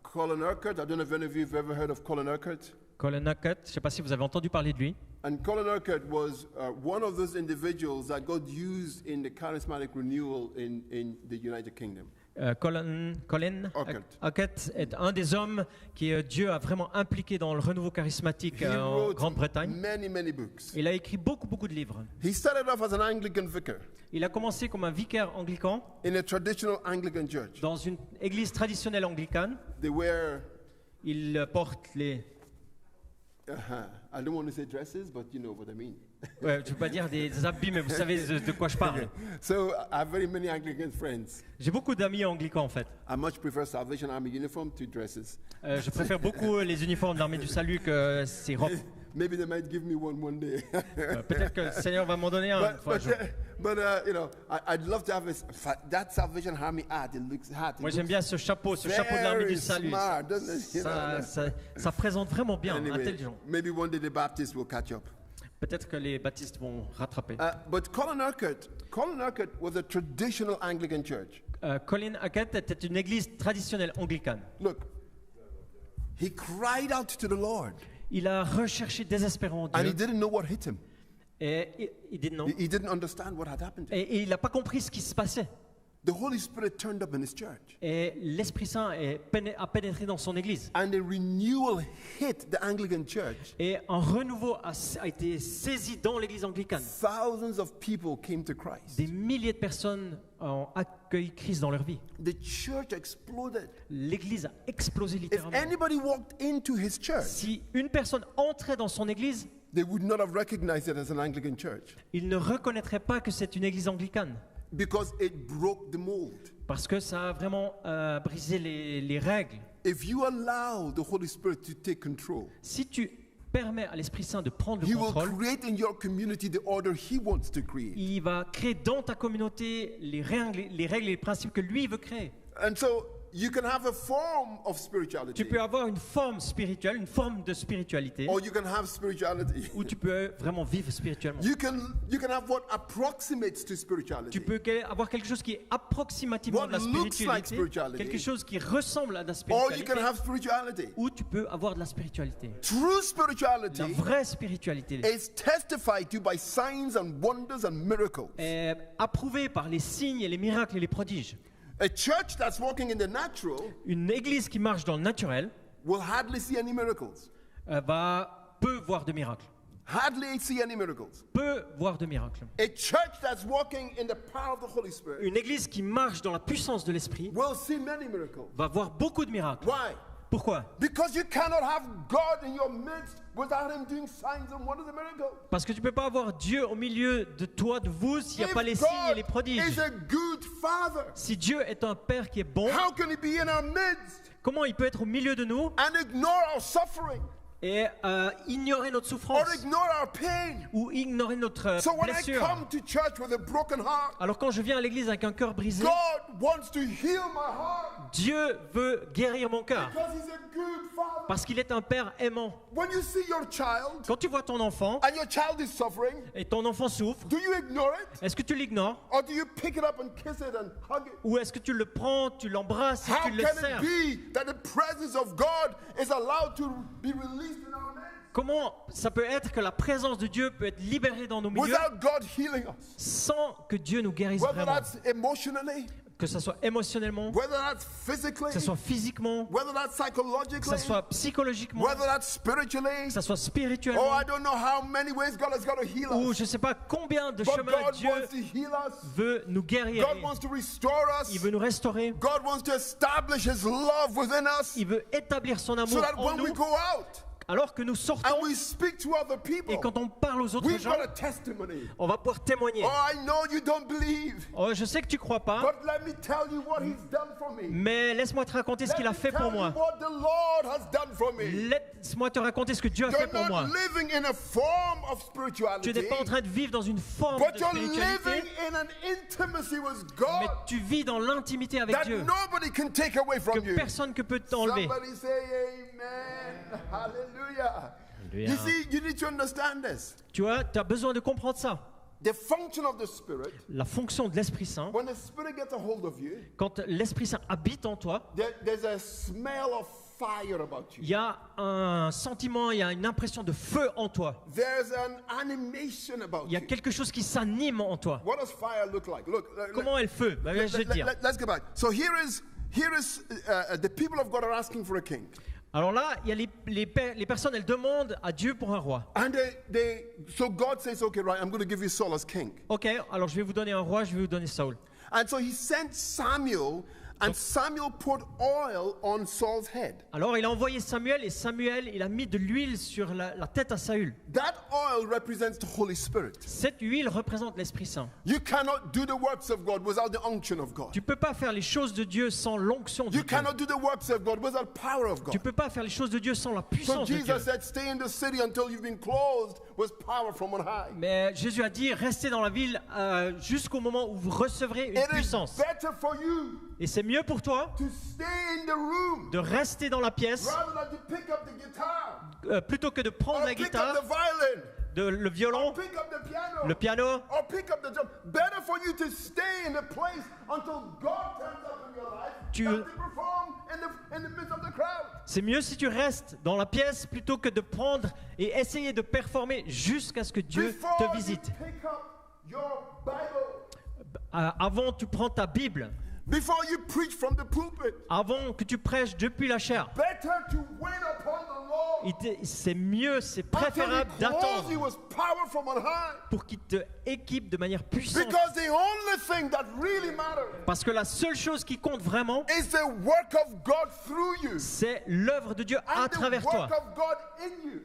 Colin Urquhart. I don't know if any of you have ever heard of Colin Urquhart. Colin Urquhart, je ne sais pas si vous avez entendu parler de lui. And Colin Urquhart was one of those individuals that God used in the charismatic renewal in the United Kingdom. Colin Urquhart est un des hommes que Dieu a vraiment impliqué dans le renouveau charismatique He en wrote Grande-Bretagne. many books. Il a écrit beaucoup de livres. He started off as an Anglican vicar Il a commencé comme un vicaire anglican in a traditional Anglican church. dans une église traditionnelle anglicane. They wear, Il porte les... I don't want to say dresses, but you know what I mean. Ouais, je ne veux pas dire des habits, mais vous savez de quoi je parle. So I have very many Anglican friends. J'ai beaucoup d'amis anglicans en fait. I much prefer Salvation Army uniform to dresses. Je préfère beaucoup les uniformes de l'armée du salut que ces robes. Maybe they might give me one day. Peut-être que le Seigneur va m'en donner un. But you know, I'd love to have that Salvation Army hat. It looks hot. Moi j'aime bien ce chapeau de l'armée du salut. Smart, doesn't it? Ça présente vraiment bien, Anyway, intelligent. maybe one day the Baptists will catch up. Peut-être que les baptistes vont rattraper. But Colin Urquhart was a traditional Anglican church. Colin Urquhart était une église traditionnelle anglicane. Look, he cried out to the Lord. Il a recherché désespérément And he Dieu. didn't know what hit him. Et il dit non. He didn't understand what had happened to him. Et il n'a pas compris ce qui se passait. The Holy Spirit turned up in his church. Et l'Esprit Saint a pénétré dans son église. And the renewal hit the Anglican church. Et un renouveau a été saisi dans l'église anglicane. Thousands of people came to Christ. Des milliers de personnes ont accueilli Christ dans leur vie. The church exploded. L'église a explosé If littéralement. anybody walked into his church, Si une personne entrait dans son église, they would not have recognized it as an Anglican church il ne reconnaîtrait pas que c'est une église anglicane. because it broke the mold. Parce que ça a vraiment brisé les règles. If you allow the Holy Spirit to take control, Si tu permets à l'Esprit Saint de prendre He le will contrôle, create in your community the order He wants to create. il va créer dans ta communauté les règles et les principes que lui veut créer. And so you can have a form of spirituality, Tu peux avoir une forme spirituelle, une forme de spiritualité, or you can have spirituality. où tu peux vraiment vivre spirituellement. You can have what approximates to spirituality. Tu peux avoir quelque chose qui est approximativement What de la looks like spiritualité, spirituality. quelque chose qui ressemble à de la Or you can spiritualité, have spirituality. ou tu peux avoir de la spiritualité. True spirituality La vraie spiritualité is testified to by signs and wonders and miracles. est approuvée par les signes et les miracles et les prodiges. A church that's walking in the natural Une église qui marche dans le naturel will hardly see any miracles. peut voir de miracles. Hardly see any miracles. Peut voir de miracles. A church that's walking in the power of the Holy Spirit Une église qui marche dans la puissance de l'esprit will see many miracles. va voir beaucoup de miracles. Why? Pourquoi? Because you cannot have God in your midst without Him doing signs and wonders and miracles. Parce que tu ne peux pas avoir Dieu au milieu de toi, de vous, s'il n'y a pas les If signes et les God prodiges. is a good Father, Si Dieu est un Père qui est bon, how can He be in our midst comment il peut être au milieu de nous and ignore our suffering et ignorer notre or souffrance ignore our pain? ou ignorer notre So when I blessure? come to church with a broken heart, Alors quand je viens à l'église avec un cœur brisé, God wants to heal my heart Dieu veut guérir mon cœur because He's a good Father. parce qu'il est un Père aimant. When you see your child Quand tu vois ton enfant and your child is suffering, et ton enfant souffre, do you ignore it? est-ce que tu l'ignores Or do you pick it up and kiss it and hug it? ou est-ce que tu le prends, tu l'embrasses et How tu le can serres? it be that the presence of God is allowed to be released in our midst Comment ça peut être que la présence de Dieu peut être libérée dans nos milieux without God healing us? sans que Dieu nous guérisse Whether vraiment? that's emotionally, Que ce soit émotionnellement, whether that's que physically, ce soit physiquement, whether that's que ce psychologically, soit psychologiquement, whether that's spiritually. que ce soit Oh, spirituellement, I don't know how many ways God has got to heal ou us. je ne sais pas combien de But chemins God Dieu wants to heal us. veut nous guérir. God wants to restore Il us. veut nous restaurer. God wants to establish His love within us Il veut établir son so amour that en when we nous go out alors que nous sortons and we speak to other people, et quand on parle aux autres we've gens, got a testimony. on va pouvoir témoigner. Oh, I know you don't believe, Oh, je sais que tu ne crois pas, but let me tell you what He's done for me. mais laisse-moi te raconter ce Let qu'il a me fait tell pour you moi. what the Lord has done for me. Laisse-moi te raconter ce que Dieu a You're fait pour moi. not living in a form of Tu spirituality, n'es pas en train de vivre dans une forme but de you're living spiritualité, in an intimacy with mais God tu vis dans l'intimité avec that Dieu, nobody can take away que from you. personne ne peut t'enlever. Somebody say amen. Hallelujah. You Alléluia. see, you need to understand this. Tu as besoin de comprendre ça. the function of the Spirit, la fonction de l'Esprit Saint, when the Spirit gets a hold of you, quand l'Esprit Saint habite en toi, there's a smell of fire about you. il y a un sentiment, il y a une impression de feu en toi. There's an animation about Il y a you. quelque chose qui s'anime en toi. What does fire look like? Look, Comment est le feu? Je vais te dire. let's go back. So here is the people of God are asking for a king. Alors là, il y a les personnes, elles demandent à Dieu pour un roi. And so God says, okay, right, I'm going to give you Saul as king. Ok, alors je vais vous donner un roi, je vais vous donner Saul. And so he sent Samuel, and Samuel poured oil on Saul's head. Alors il a envoyé Samuel et Samuel, il a mis de l'huile sur la tête à Saül. That oil represents the Holy Spirit. Cette huile représente l'Esprit Saint. You cannot do the works of God without the unction of God. Tu peux pas faire les choses de Dieu sans l'onction de You Dieu. cannot do the works of God without the power of Tu God. peux pas faire les choses de Dieu sans la So puissance de Dieu. Jesus said, stay in the city until you've been clothed with power from on high. Mais Jésus a dit, restez dans la ville jusqu'au moment où vous recevrez une It is puissance. better for you Et c'est mieux pour toi to stay in the room de rester dans la pièce rather than to pick up the guitar plutôt que de prendre or la pick up guitare, the violin le violon, or pick up the piano le piano. or pick up the drum. Better for you to stay in the place until God turns up in your life than to perform in the midst of the crowd. C'est mieux si tu restes dans la pièce plutôt que de prendre et essayer de performer jusqu'à ce que Dieu Before te you visite. pick up your Bible, Avant, tu prends ta Bible. before you preach from the pulpit, Avant que tu prêches depuis la chair. better to wait upon the Lord C'est mieux, c'est until préférable He clothes d'attendre you with power from on high. pour qu'il te équipe de manière puissante. Because the only thing that really matters Parce que la seule chose qui compte vraiment, is the work of God through you c'est l'œuvre de Dieu à and the travers toi. work of God in you.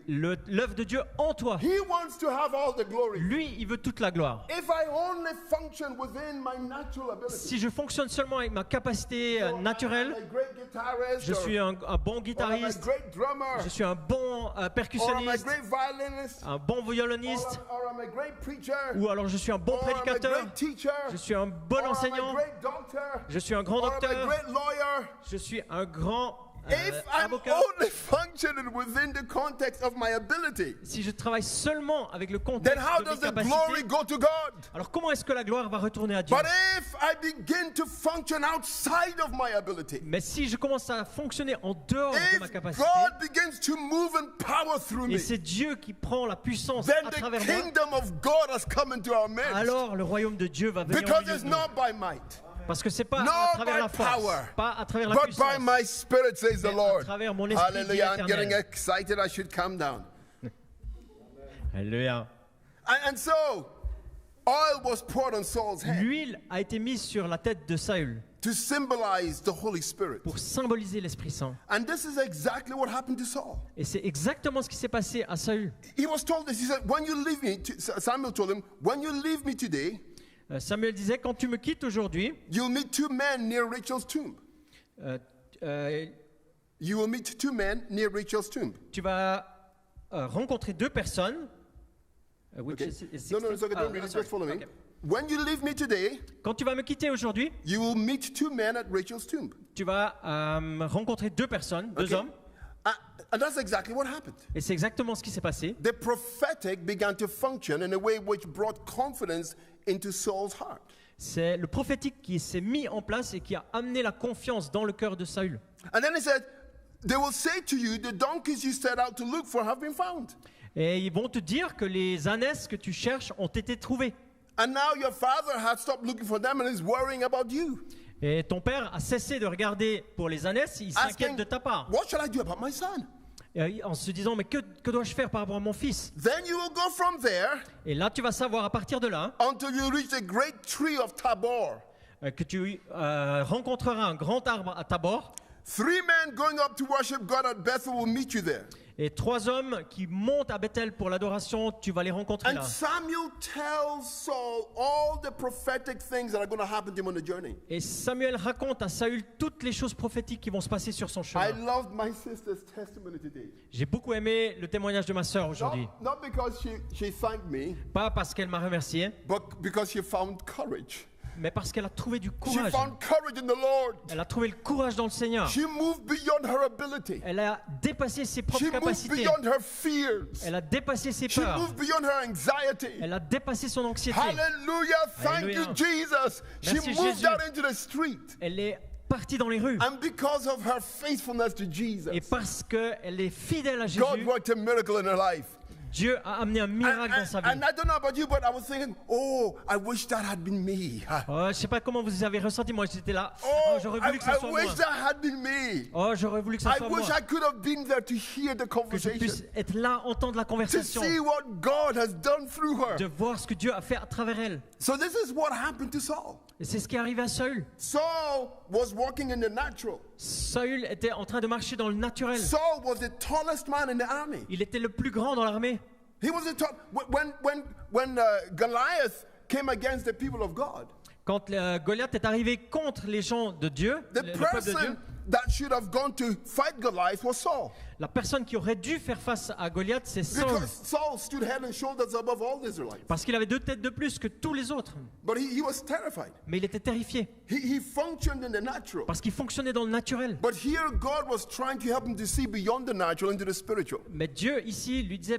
L'œuvre de Dieu en toi. He wants to have all the glory. Lui, il veut toute la gloire. If I only function within my natural ability, Si je fonctionne seulement avec ma capacité so I'm naturelle, a great guitarist, je suis un bon or I'm a guitariste, great drummer, je suis un bon or I'm a percussionniste, great violinist, un bon violoniste, or I'm a great preacher, ou alors je suis un bon or I'm a prédicateur, great teacher, je suis un bon or I'm a enseignant, great doctor, je suis un grand or I'm a docteur, great lawyer. je suis un grand If I'm avocat. only functioning within the context of my ability, Si je travaille seulement avec le then contexte how de mes does the glory capacités, go to God? alors comment est-ce que la gloire va retourner à Dieu? But if I begin to function outside of my ability, Mais si je commence à fonctionner en dehors de ma if capacité, God begins to move in power through et me, c'est Dieu qui prend la puissance then à the travers moi, kingdom of God has come into our midst. alors le royaume de Dieu va venir au Because milieu it's de nous. not by might, Parce que c'est pas not à travers by la force, power, pas à travers la but puissance, by my spirit, says the mais à Lord. travers mon esprit dit Hallelujah. I'm getting l'Éternel. excited. I should calm down. Alléluia. And so, oil was poured on Saul's head L'huile a été mise sur la tête de Saül to symbolize the Holy Spirit. pour symboliser l'Esprit Saint. And this is exactly what happened to Saul. Et c'est exactement ce qui s'est passé à Saül. He was told this. He said, when you leave me, Samuel told him, when you leave me today, Samuel disait, quand tu me quittes aujourd'hui, you'll meet two men near Rachel's tomb. You will meet two men near Rachel's tomb. tu vas rencontrer deux personnes. Okay? No, it's okay. Don't read it. Just follow me. Okay. When you leave me today, Quand tu vas me quitter aujourd'hui, you will meet two men at Rachel's tomb. tu vas rencontrer deux personnes, deux Okay. hommes. And that's exactly what happened. Et c'est exactement ce qui s'est passé. The prophetic began to function in a way which brought confidence into Saul's heart. C'est le prophétique qui s'est mis en place et qui a amené la confiance dans le cœur de Saül. And then he said, they will say to you, the donkeys you set out to look for have been found. Et ils vont te dire que les ânesses que tu cherches ont été trouvées. And now your father has stopped looking for them and is worrying about you. Et ton père a cessé de regarder pour les ânesses, il s'inquiète Asking, de ta part. what shall I do about my son? Et en se disant, mais que dois-je faire par rapport à mon fils? Then you will go from there Et là, tu vas savoir à partir de là until you reach the great tree of Tabor. que tu rencontreras un grand arbre à Tabor. 3 men going up to worship God at Bethel will meet you there. Et 3 hommes qui montent à Bethel pour l'adoration, tu vas les rencontrer And là. Samuel tells Saul all the prophetic things that are going to happen to him on the journey. Et Samuel raconte à Saül toutes les choses prophétiques qui vont se passer sur son I chemin. loved my sister's testimony today. J'ai beaucoup aimé le témoignage de ma sœur aujourd'hui. Not because she thanked me, Pas parce qu'elle m'a remercié, but because she found courage. mais parce qu'elle a trouvé du She courage. found courage in the Lord. Elle a trouvé le courage dans le Seigneur. She moved beyond her ability. Elle a dépassé ses propres She moved capacités. beyond her fears. Elle a dépassé ses She peurs. moved beyond her anxiety. Elle a dépassé son anxiété. Hallelujah. Thank you, Alléluia. Jesus. She Merci, moved Jésus. out into the street. Elle est partie dans les rues. And because of her faithfulness to Jesus, Et parce qu'elle est fidèle à God Jésus, worked a miracle in her life. Dieu a amené un miracle dans sa vie. And I don't know about you, but I was thinking, oh, I wish that had been me. Oh, je sais pas comment vous avez ressenti, moi j'étais là. Oh, Oh, j'aurais voulu que ce soit I moi. wish that had been me. Oh, j'aurais voulu que ce I soit wish moi. I could have been there to hear the Que je conversation, puisse être là, entendre la to conversation, see what God has done through her. de voir ce que Dieu a fait à travers elle. So this is what happened to Saul. Et c'est ce qui est arrivé à Saül. Saul was walking in the natural. Saül était en train de marcher dans le naturel. Saul was the tallest man in the army. Il était le plus grand dans l'armée. He was the top. When Goliath came against the people of God, Quand Goliath est arrivé contre les gens de Dieu, the le peuple de Dieu, person that should have gone to fight Goliath was Saul. la personne qui aurait dû faire face à Goliath, c'est Saul. Because Saul stood head and shoulders above all the Israelites. Parce qu'il avait 2 têtes de plus que tous les autres. But he was terrified. Mais il était terrifié. He functioned in the natural. Parce qu'il fonctionnait dans le naturel. But here God was trying to help him to see beyond the natural into the spiritual. Mais Dieu, ici, lui disait,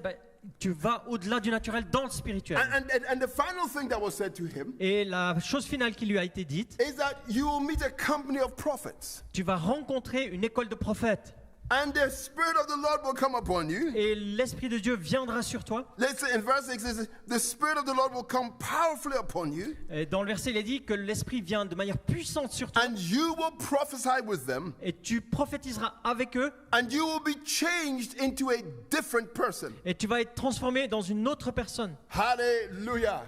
tu vas au-delà du naturel dans le spirituel. And the final thing that was said to him Et la chose finale qui lui a été dite, is that you will meet a company of prophets. tu vas rencontrer une école de prophètes. And the Spirit of the Lord will come upon you. Et l'Esprit de Dieu viendra sur toi. Let's say in verse 6 it says, the Spirit of the Lord will come powerfully upon you, Et dans le verset, il est dit que l'Esprit vient de manière puissante sur toi. and you will prophesy with them, Et tu prophétiseras avec eux. and you will be changed into a different person. Et tu vas être transformé dans une autre personne. Hallelujah.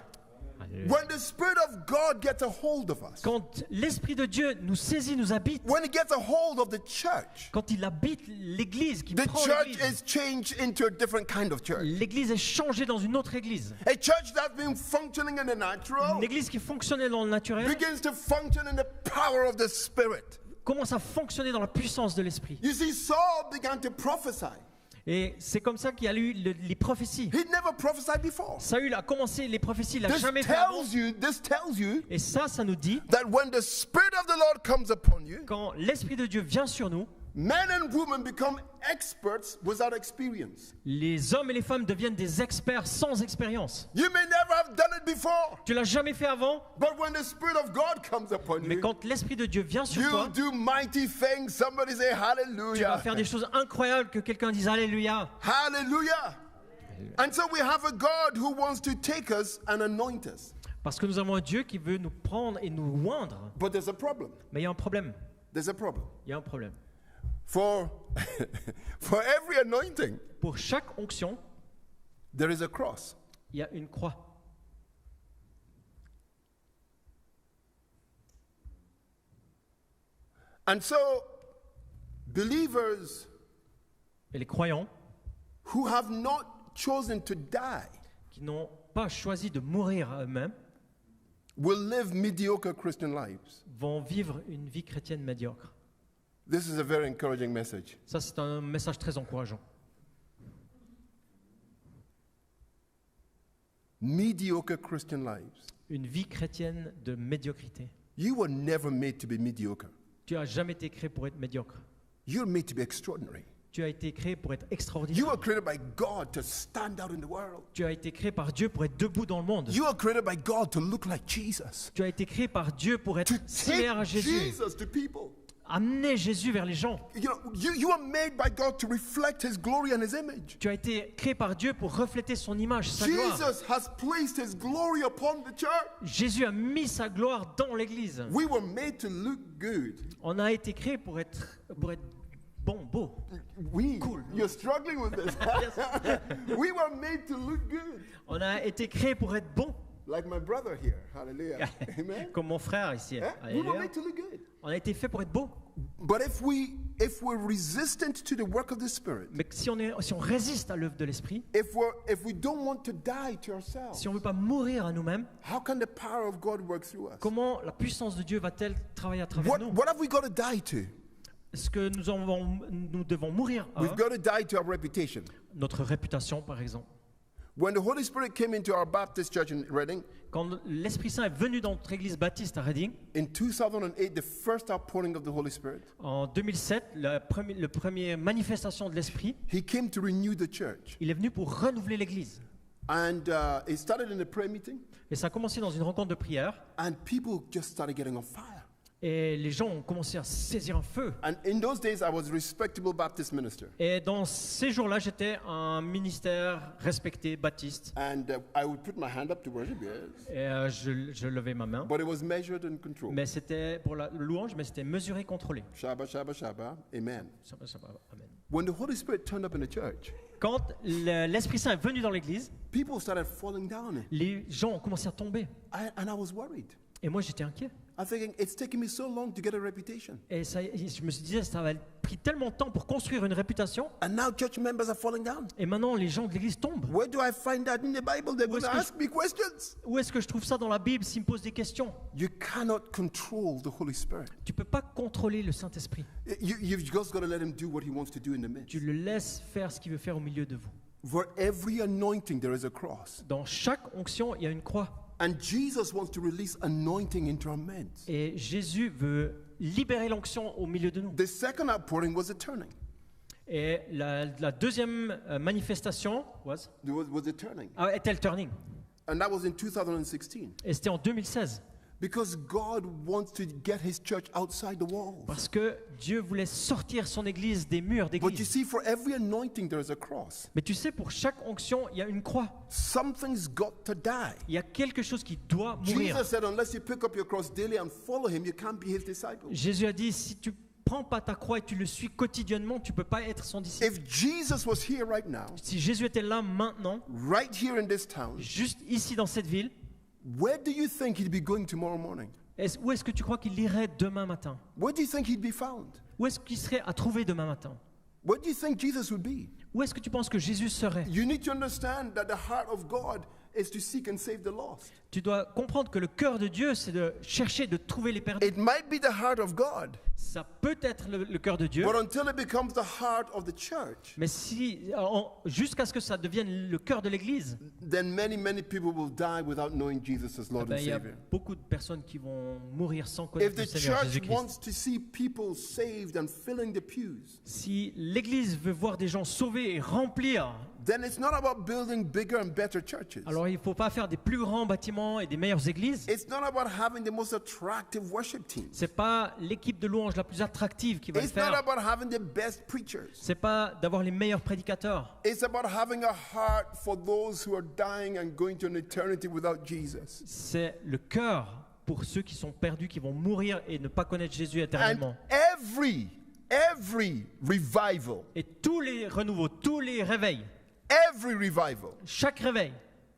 When the Spirit of God gets a hold of us, Quand l'Esprit de Dieu nous saisit, nous habite, when He gets a hold of the church, quand il habite l'Église, qui the prend church l'Église, is changed into a different kind of church. l'Église est changée dans une autre Église. A church that's been functioning in the natural Une Église qui fonctionnait dans le naturel begins to function in the power of the Spirit. commence à fonctionner dans la puissance de l'Esprit. You see, Saul began to prophesy. Et c'est comme ça qu'il y a eu les prophéties. He'd never prophesied before. Saül a commencé les prophéties, il l'a This jamais fait avant. tells you Et ça nous dit, that when the Spirit of the Lord comes upon you, quand l'Esprit de Dieu vient sur nous, men and women become experts without experience. les hommes et les femmes deviennent des experts sans expérience. You may never have done it before, Tu l'as jamais fait avant, but when the Spirit of God comes upon mais you, quand l'Esprit de Dieu vient sur you toi, do mighty things. Somebody say tu vas hallelujah. faire des choses incroyables que quelqu'un dise Alléluia. Hallelujah. And so we have a God who wants to take us and anoint us. Parce que nous avons un Dieu qui veut nous prendre et nous oindre. But there's a problem. Mais il y a un problème. There's a problem. Il y a un problème. For every anointing, Pour chaque onction, there is a cross. il y a une croix. And so believers Et les croyants who have not chosen to die qui n'ont pas choisi de mourir à eux-mêmes will live mediocre Christian lives. vont vivre une vie chrétienne médiocre. This is a very encouraging message. Ça, c'est un message très encourageant. Mediocre Christian lives. Une vie chrétienne de médiocrité. You were never made to be mediocre. Tu n'as jamais été créé pour être médiocre. You're made to be extraordinary. Tu as été créé pour être You extraordinaire. were created by God to stand out in the world. Tu as été créé par Dieu pour être debout dans le monde. You were created by God to look like Jesus. Tu as été créé par Dieu pour être To similaire à take Jésus. Jesus to people. Amener Jésus vers les gens. You know, you are made by God to reflect His glory and His image. Tu as été créé par Dieu pour refléter son image, sa gloire. Jesus has placed His glory upon the church. Jésus a mis sa gloire dans l'Église. We were made to look good. On a été créé pour être bon, beau. Cool. You're struggling with this. We were made to look good. On a été créé pour être bon, Like my brother here. Hallelujah. Amen. comme mon frère ici. Eh? We were Alléluia. made to look good. On a été fait pour être beau. But if we're resistant to the work of the Spirit, Mais si on résiste à l'œuvre de l'Esprit, if we don't want to die to ourselves, si on ne veut pas mourir à nous-mêmes, how can the power of God work through us? comment la puissance de Dieu va-t-elle travailler à travers nous? What have we got to die to? Est-ce que nous devons mourir à We've got to die to our reputation. notre réputation, par exemple? When the Holy Spirit came into our Baptist church in Reading, Quand l'Esprit Saint est venu dans notre église baptiste à Reading, in 2008, the first outpouring of the Holy Spirit, en 2007, la première manifestation de l'Esprit, He came to renew the church. il est venu pour renouveler l'église. And it started in a prayer meeting, Et ça a commencé dans une rencontre de prière. and people just started getting on fire. Et les gens ont commencé à saisir un feu. And in those days, I was a respectable Baptist minister. Et dans ces jours-là, j'étais un ministère respecté, baptiste. And I would put my hand up to worship, yes. Et je levais ma main. But it was measured and controlled. Mais c'était pour la louange, mais c'était mesuré, contrôlé. Shabbat, Shabbat, Shabbat. Amen. Amen. When the Holy Spirit turned up in the church, Quand l'Esprit Saint est venu dans l'église, people started falling down. les gens ont commencé à tomber. And I was worried. Et moi, j'étais inquiet. I'm thinking, it's taken me so long to get a reputation. Et je me disais, ça avait pris tellement de temps pour construire une réputation. And now church members are falling down. Et maintenant, les gens de l'église tombent. Where do I find that in the Bible? They're Où going to est-ce que ask me questions. Où est-ce que je trouve ça dans la Bible s'ils me posent des questions? You cannot control the Holy Spirit. Tu ne peux pas contrôler le Saint-Esprit. You've just got to let Him do what He wants to do in the midst. Tu le laisses faire ce qu'il veut faire au milieu de vous. For every anointing, there is a cross. Dans chaque onction, il y a une croix. And Jesus wants to release anointing into our midst. Et Jésus veut libérer l'onction au milieu de nous. The second outpouring was a turning. Et la deuxième manifestation was a turning. était le turning. And that was in 2016. Et c'était en 2016. Because God wants to get His church outside the walls. Parce que Dieu voulait sortir son église des murs But you d'église. see, for every anointing, there is a cross. Mais tu sais, pour chaque onction, il y a une croix. Something's got to die. Il y a quelque chose qui doit mourir. Jesus said, unless you pick up your cross daily and follow Him, you can't be His disciple. Jésus a dit, si tu prends pas ta croix et tu le suis quotidiennement, tu peux pas être son disciple. If Jesus was here right now, Si Jésus était là maintenant, right here in this town, juste ici dans cette ville, where do you think He'd be going tomorrow morning? où est-ce que tu crois qu'il irait demain matin? Where do you think He'd be found? Où est-ce qu'il serait à trouver demain matin? Where do you think Jesus would be? Où est-ce que tu penses que Jésus serait? You need to understand that the heart of God is to seek and save the lost. Tu dois comprendre que le cœur de Dieu, c'est de chercher, de trouver les perdus. It might be the heart of God, Ça peut être le cœur de Dieu, but until it becomes the heart of the church, mais jusqu'à ce que ça devienne le cœur de l'Église, then many people will die without knowing Jesus as Lord and il y a Savior. beaucoup de personnes qui vont mourir sans If connaître the le Seigneur church Jésus-Christ. wants to see people saved and filling the pews, Si l'Église veut voir des gens sauvés et remplir, then it's not about building bigger and better churches. alors il ne faut pas faire des plus grands bâtiments et des meilleures églises. It's not about having the most attractive worship teams. C'est pas l'équipe de louange la plus attractive qui va le It's not faire. about having the best preachers. C'est pas d'avoir les meilleurs prédicateurs. It's about having a heart for those who are dying and going to an eternity without Jesus. C'est le cœur pour ceux qui sont perdus, qui vont mourir et ne pas connaître Jésus And éternellement. every revival, Et tous les renouveaux, tous les réveils, every revival chaque réveil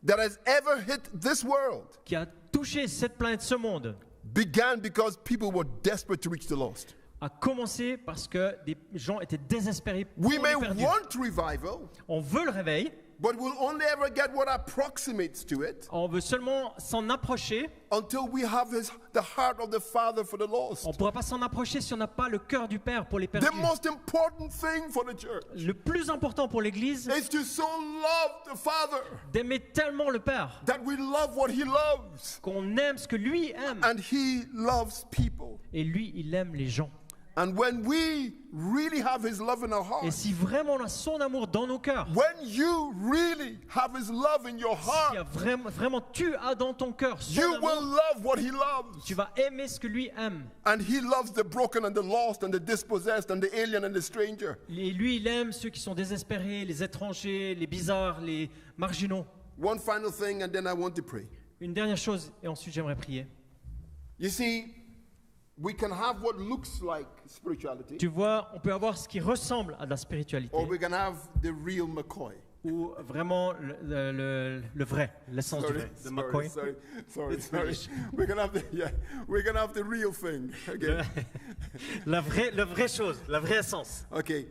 that has ever hit this world qui a touché cette planète, ce monde, began because people were desperate to reach the lost. a commencé parce que des gens étaient désespérés pour We may les perdus. want revival, On veut le réveil, but we'll only ever get what approximates to it on veut seulement s'en approcher. until we have the heart of the Father for the lost. On ne pourra pas s'en approcher si on n'a pas le cœur du Père pour les perdus. The most important thing for the church Le plus important pour l'Église, is to so love the Father d'aimer tellement le Père that we love what He loves, qu'on aime ce que lui aime. and He loves people. Et lui, il aime les gens. And when we really have His love in our Et heart, si vraiment on a son amour dans nos cœurs, when you really have His love in your si heart, vraiment tu as dans ton cœur son you will amour, love what He loves. tu vas aimer ce que lui aime. And He loves the broken and the lost and the dispossessed and the alien and the stranger. Et lui, il aime ceux qui sont désespérés, les étrangers, les bizarres, les marginaux. One final thing, and then I want to pray. Une dernière chose, et ensuite j'aimerais prier. You see, we can have what looks like spirituality, Tu vois, on peut avoir ce qui ressemble à de la spiritualité, or we can have the real McCoy. ou vraiment le vrai, l'essence du vrai, de McCoy. Sorry. We're gonna have the real thing. Okay. La vraie chose, la vraie essence. Okay.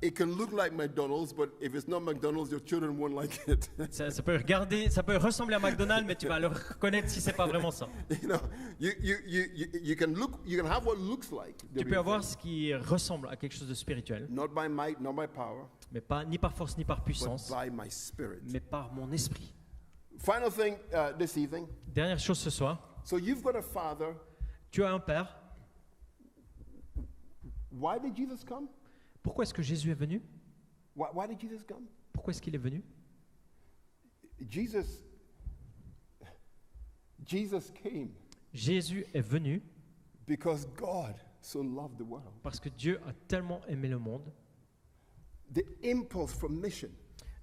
It can look like McDonald's, but if it's not McDonald's, your children won't like it. Ça peut ressembler à McDonald's, mais tu vas le reconnaître si c'est pas vraiment ça. You know, you can have what looks like. Tu peux avoir ce qui ressemble à quelque chose de spirituel, Not by might, not by power, mais pas ni par force ni par but puissance, by my spirit. mais par mon esprit. Final thing this evening. Dernière chose ce soir, So you've got a father. tu as un père. Why did Jesus come? Pourquoi est-ce que Jésus est venu? Why did Jesus come? Pourquoi est-ce qu'il est venu? Jesus came Jésus est venu because God so loved the world. parce que Dieu a tellement aimé le monde. The impulse from mission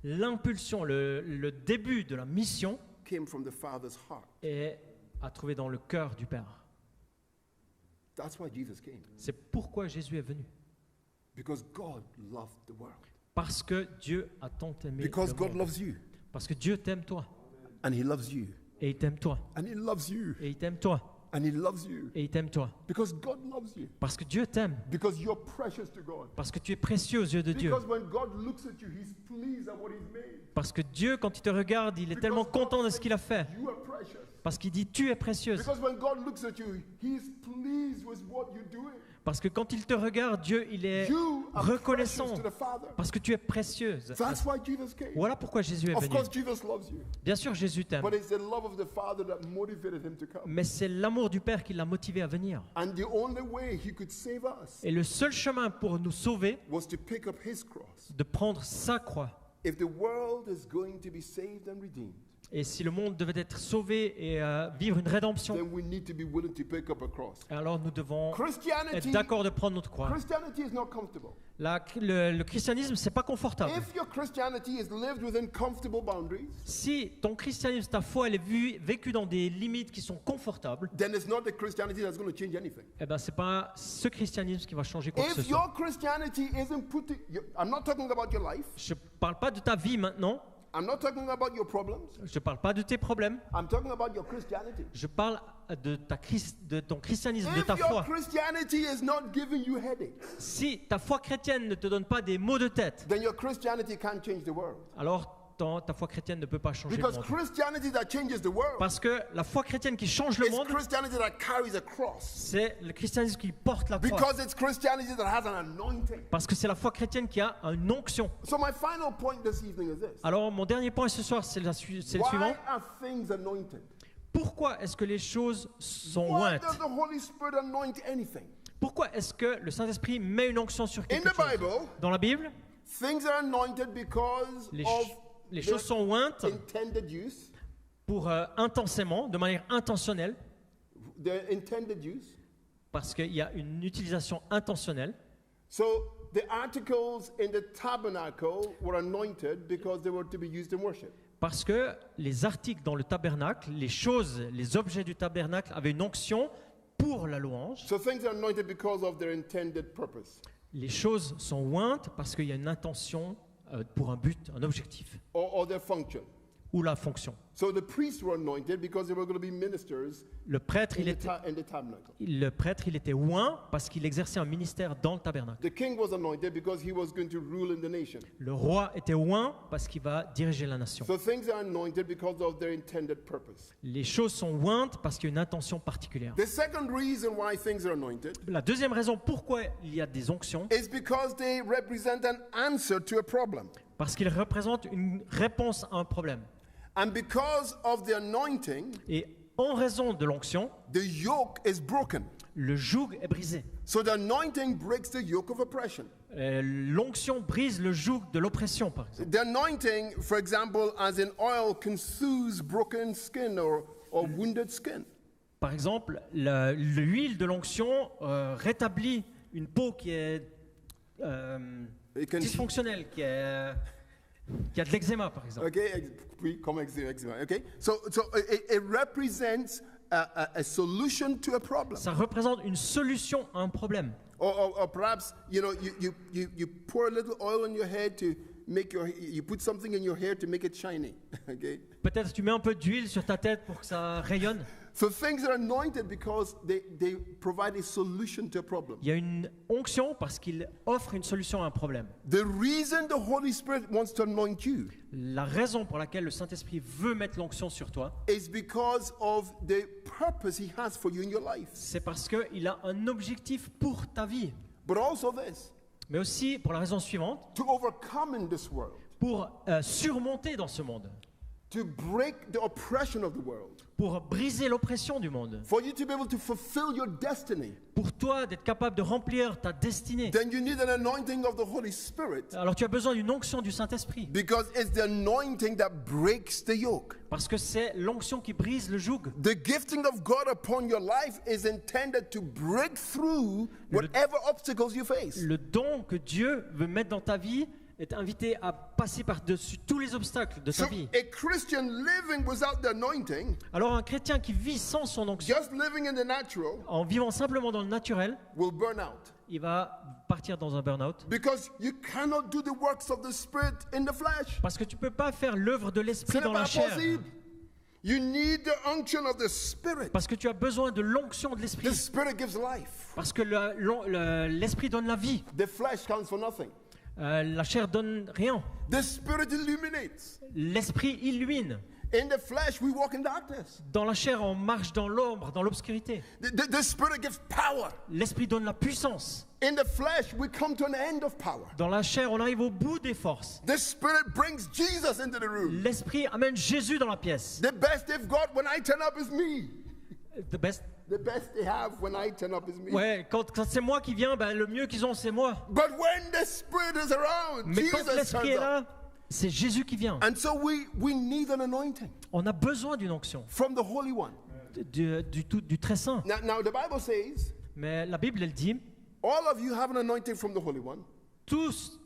L'impulsion, le début de la mission came from the Father's heart. est à trouver dans le cœur du Père. That's why Jesus came. C'est pourquoi Jésus est venu. Because God loved the world. Parce que Dieu a tant aimé Because le God monde. loves you. Parce que Dieu t'aime toi. And He loves you. Et il t'aime toi. And He loves you. Et il t'aime toi. And He loves you. Et il t'aime toi. Because God loves you. Parce que Dieu t'aime. Because you're precious to God. Parce que tu es précieux aux yeux de Dieu. Because when God looks at you, He's pleased at what He's made. Parce que Dieu, quand il te regarde, il est tellement content de ce qu'il a fait. You are precious. Parce qu'il dit, tu es précieuse. Because when God looks at you, He's pleased with what you're doing. Parce que quand il te regarde, Dieu, il est You are reconnaissant. precious to the Father. Parce que tu es précieuse. That's why Jesus came. Voilà pourquoi Jésus est Of venu. course, Jesus loves you. Bien sûr, Jésus t'aime. But it's the love of the Father that motivated Him to come. Mais c'est l'amour du Père qui l'a motivé à venir. And the only way He could save us Et le seul chemin pour nous sauver, was to pick up His cross. de prendre sa croix. If the world is going to be saved and redeemed, Et si le monde devait être sauvé et vivre une rédemption, then we need to be willing to pick up a cross. alors nous devons être Christianity, d'accord de prendre notre croix. Christianity is not comfortable. Le christianisme, c'est pas confortable. If your Christianity is lived within comfortable boundaries, Si ton christianisme, ta foi, elle est vécue dans des limites qui sont confortables, then it's not the Christianity that's going to change anything. eh ben c'est pas ce christianisme qui va changer quoi que ce If soit. your Christianity isn't putting, I'm not talking about your life. Je parle pas de ta vie maintenant. I'm not talking about your problems. Je parle pas de tes problèmes. I'm talking about your Christianity. Je parle de ton christianisme, de If ta your foi. Christianity is not giving you headaches, Si ta foi chrétienne ne te donne pas des maux de tête, then your Christianity can't change the world. alors ta foi chrétienne ne peut pas changer le Because monde. Christianity that changes the world Parce que la foi chrétienne qui change le is monde, Christianity that carries a cross. c'est le christianisme qui porte la croix. Because it's Christianity that has an anointing. Parce que c'est la foi chrétienne qui a une onction. So my final point this evening is this. Alors mon dernier point ce soir, c'est le suivant. Why are things anointed? Pourquoi est-ce que les choses sont Why ointes? does the Holy Spirit anoint anything? Pourquoi est-ce que le Saint-Esprit met une onction sur In quelque the chose? Bible, Dans la Bible, things are anointed because les of choses sont ointes their intended use. pour intensément, de manière intentionnelle, Their intended use. parce qu'il y a une utilisation intentionnelle. So the articles in the tabernacle were anointed because they were to be used in worship. Parce que les articles dans le tabernacle, les choses, les objets du tabernacle avaient une onction pour la louange. So things are anointed because of their intended purpose. Les choses sont ointes parce qu'il y a une intention pour un but, un objectif, Or their function. ou la fonction. So the priests were anointed because they were going to be ministers Le prêtre, in il était tabernacle. oint parce qu'il exerçait un ministère dans le tabernacle. The king was anointed because he was going to rule in the nation. Le roi était oint parce qu'il va diriger la nation. So things are anointed because of their intended purpose. Les choses sont ointes parce qu'il y a une intention particulière. The second reason why things are anointed La deuxième raison pourquoi il y a des onctions, is because they represent an answer to a problem. parce qu'ils représentent une réponse à un problème. And because of the anointing, Et en raison de l'onction, the yoke is broken. le joug est brisé. So the anointing breaks the yoke of oppression. L'onction brise le joug de l'oppression, par exemple. The anointing, for example, as in oil, can soothe broken skin or wounded skin. Par exemple, l'huile de l'onction rétablit une peau qui est It can- dysfonctionnelle, qui a de l'eczéma, par exemple. Okay, come eczema. Okay, so it represents a solution to a problem. Ça représente une solution à un problème. Or perhaps you pour a little oil on your head to make you put something in your hair to make it shiny. Okay, Peut-être tu mets un peu d'huile sur ta tête pour que ça rayonne. So things are anointed because they provide a solution to a problem. Il y a une onction parce qu'il offre une solution à un problème. The reason the Holy Spirit wants to anoint you La raison pour laquelle le Saint-Esprit veut mettre l'onction sur toi, is because of the purpose He has for you in your life. c'est parce qu'il a un objectif pour ta vie. But also this, Mais aussi pour la raison suivante, to overcome in this world, pour surmonter dans ce monde, to break the oppression of the world, pour briser l'oppression du monde, for you to be able to fulfill your destiny. pour toi d'être capable de remplir ta destinée. Then you need an anointing of the Holy Spirit, Alors tu as besoin d'une onction du Saint-Esprit, because it's the anointing that breaks the yoke. parce que c'est l'onction qui brise le joug. The gifting of God upon your life is intended to break through whatever obstacles you face. Le don que Dieu veut mettre dans ta vie est invité à passer par-dessus tous les obstacles de ta So vie. a Christian living without the anointing, Alors un chrétien qui vit sans son onction, just living in the natural, en vivant simplement dans le naturel, will burn out. il va partir dans un burn-out. Because you cannot do the works of the Spirit in the flesh. Parce que tu ne peux pas faire l'œuvre de l'Esprit C'est dans la pas chair. possible. You need the unction of the Spirit. Parce que tu as besoin de l'onction de The l'Esprit. Spirit gives life. Parce que l'Esprit donne la vie. The flesh counts for nothing. La chair donne rien. The Spirit illuminates. L'Esprit illumine. In the flesh, we walk in darkness. Dans la chair, on marche dans l'ombre, dans l'obscurité. The Spirit gives power. L'Esprit donne la puissance. In the flesh, we come to an end of power. Dans la chair, on arrive au bout des forces. The Spirit brings Jesus into the room. L'Esprit amène Jésus dans la pièce. The best they've got when I turn up is me. The best. The best they have when I turn up is me. Ouais, quand c'est moi qui viens, ben, le mieux qu'ils ont, c'est moi. But when the Spirit is around, Mais quand Jesus l'Esprit turns est up. là, c'est Jésus qui vient. And so we need an anointing On a besoin d'une onction, from the Holy One. du très saint. Now the Bible says, Mais la Bible, elle dit, all of you have an anointing from the Holy One. tous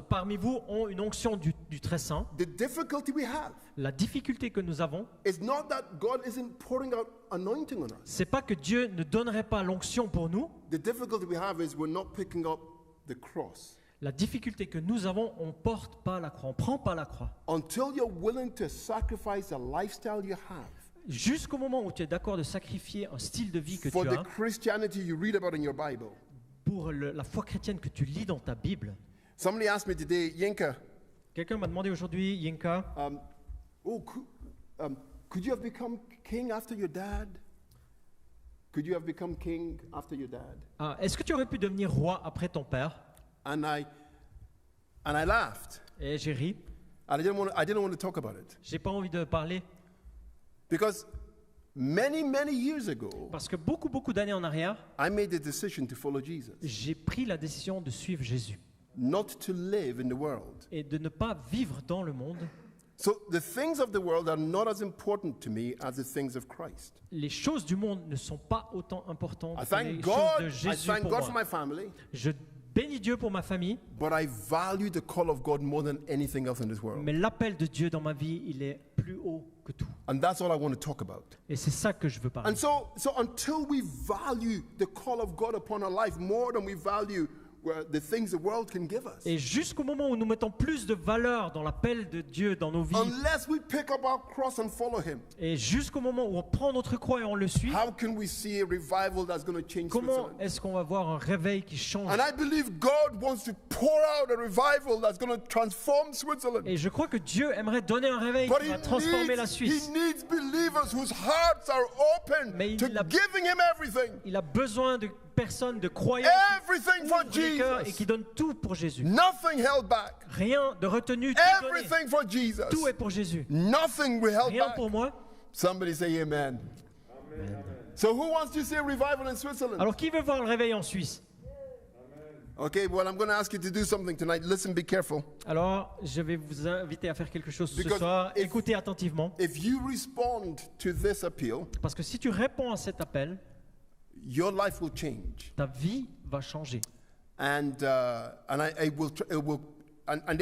parmi vous ont une onction du très saint. The difficulty we have La difficulté que nous avons, is not that God isn't pouring out anointing on us. c'est pas que Dieu ne donnerait pas l'onction pour nous. The difficulty we have is we're not picking up the cross. La difficulté que nous avons, on porte pas la croix, on prend pas la croix. Until you're willing to sacrifice the lifestyle you have Jusqu'au moment où tu es d'accord de sacrifier un style de vie que for tu the as Christianity you read about in your Bible. pour la foi chrétienne que tu lis dans ta Bible. Somebody asked me today, Yinka, Quelqu'un m'a demandé aujourd'hui, Yinka, could you have become king after your dad? Could you have become king after your dad? est-ce que tu aurais pu devenir roi après ton père? And I laughed. Et j'ai ri. I didn't want to talk about it. J'ai pas envie de parler Because many years ago, parce que beaucoup d'années en arrière, I made the decision to follow Jesus, j'ai pris la décision de suivre Jésus not to live in the world. et de ne pas vivre dans le monde. So the things of the world are not as important to me as the things of Christ. Les choses du monde ne sont pas autant importantes I que les thank choses God. de I Jésus thank pour God for moi. my family, Je bénis Dieu pour ma famille, but I value the call of God more than anything else in this world. mais l'appel de Dieu dans ma vie, il est plus haut que tout. And that's all I want to talk about. Et c'est ça que je veux parler. And so until we value the call of God upon our life more than we value the things the world can give us, Et jusqu'au moment où nous mettons plus de valeur dans l'appel de Dieu dans nos vies, unless we pick up our cross and follow Him, et jusqu'au moment où on prend notre croix et on le suit, how can we see a revival that's going to change comment Switzerland? est-ce qu'on va voir un réveil qui change? And I believe God wants to pour out a revival that's going to transform Switzerland. Et je crois que Dieu aimerait donner un réveil But qui va transformer la he Suisse. needs believers whose hearts are open Mais to il a- giving Him everything. Il a besoin de personnes, de croyants Everything qui for ouvrent les cœurs et Jesus. qui donnent tout pour Jésus. Nothing held back. Rien de retenu, tout donné. Everything for Jesus. Tout est pour Jésus. Nothing we held Rien back. pour moi. Somebody say amen. So who wants to see a revival in Switzerland? Alors qui veut voir le réveil en Suisse? Okay, well, I'm going to ask you to do something tonight. Listen, be careful. Alors je vais vous inviter à faire quelque chose ce Because soir. if- Écoutez attentivement. If you respond to this appeal, Parce que si tu réponds à cet appel, your life will change. ta vie va changer. And the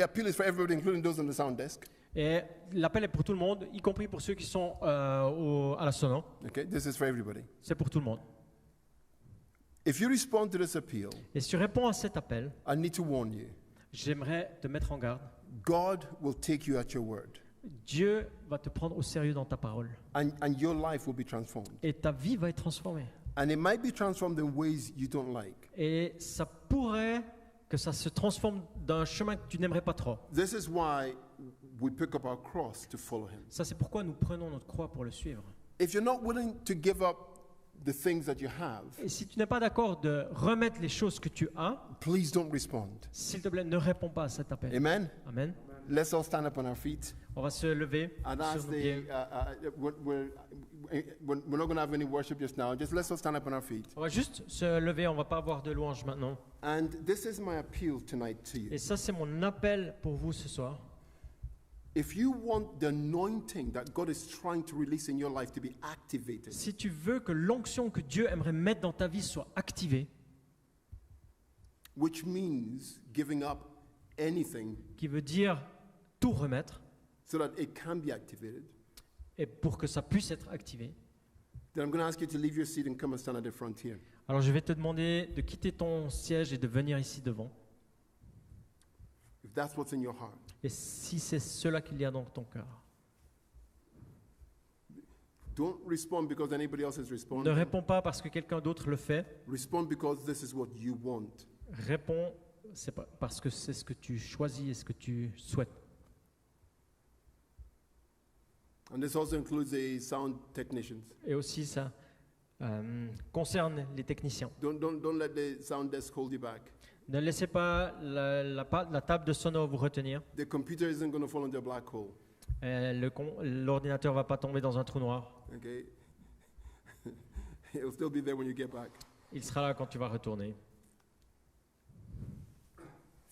appeal is for everybody, including those on the sound desk. Et l'appel est pour tout le monde, y compris pour ceux qui sont à la sono. Okay, this is for everybody. C'est pour tout le monde. If you respond to this appeal, Et si tu réponds à cet appel, I need to warn you. j'aimerais te mettre en garde. God will take you at your word. Dieu va te prendre au sérieux dans ta parole. and your life will be transformed. Et ta vie va être transformée. And it might be transformed in ways you don't like. Et ça pourrait que ça se transforme d'un chemin que tu n'aimerais pas trop. This is why we pick up our cross to follow him. Ça, c'est pourquoi nous prenons notre croix pour le suivre. If you're not willing to give up the things that you have, Et si tu n'es pas d'accord de remettre les choses que tu as, please don't respond. s'il te plaît, ne réponds pas à cet appel. Amen. Amen. Let's all stand up on our feet. On va se lever And sur as nos pieds. we're not going to have any worship just now. Just let's all stand up on our feet. On va juste se lever, on va pas avoir de louange maintenant. And this is my appeal tonight to you. Et ça, c'est mon appel pour vous ce soir. If you want the anointing that God is trying to release in your life to be activated, Si tu veux que l'onction que Dieu aimerait mettre dans ta vie soit activée, which means giving up anything qui veut dire tout remettre, so that it can be activated, et pour que ça puisse être activé, then I'm going to ask you to leave your seat and come and stand at the front here. alors je vais te demander de quitter ton siège et de venir ici devant. If that's what's in your heart. Et si c'est cela qu'il y a dans ton cœur, Don't respond because anybody else is ne responding. réponds pas parce que quelqu'un d'autre le fait. Respond because this is what you want. Réponds parce que c'est ce que tu choisis et ce que tu souhaites. And this also includes the sound technicians. Et aussi ça concerne les techniciens. Don't let the sound desk hold you back. Ne laissez pas la table de sono vous retenir. The computer isn't going to fall into a black hole. L'ordinateur ne va pas tomber dans un trou noir. Okay? It'll still be there when you get back. Il sera là quand tu vas retourner.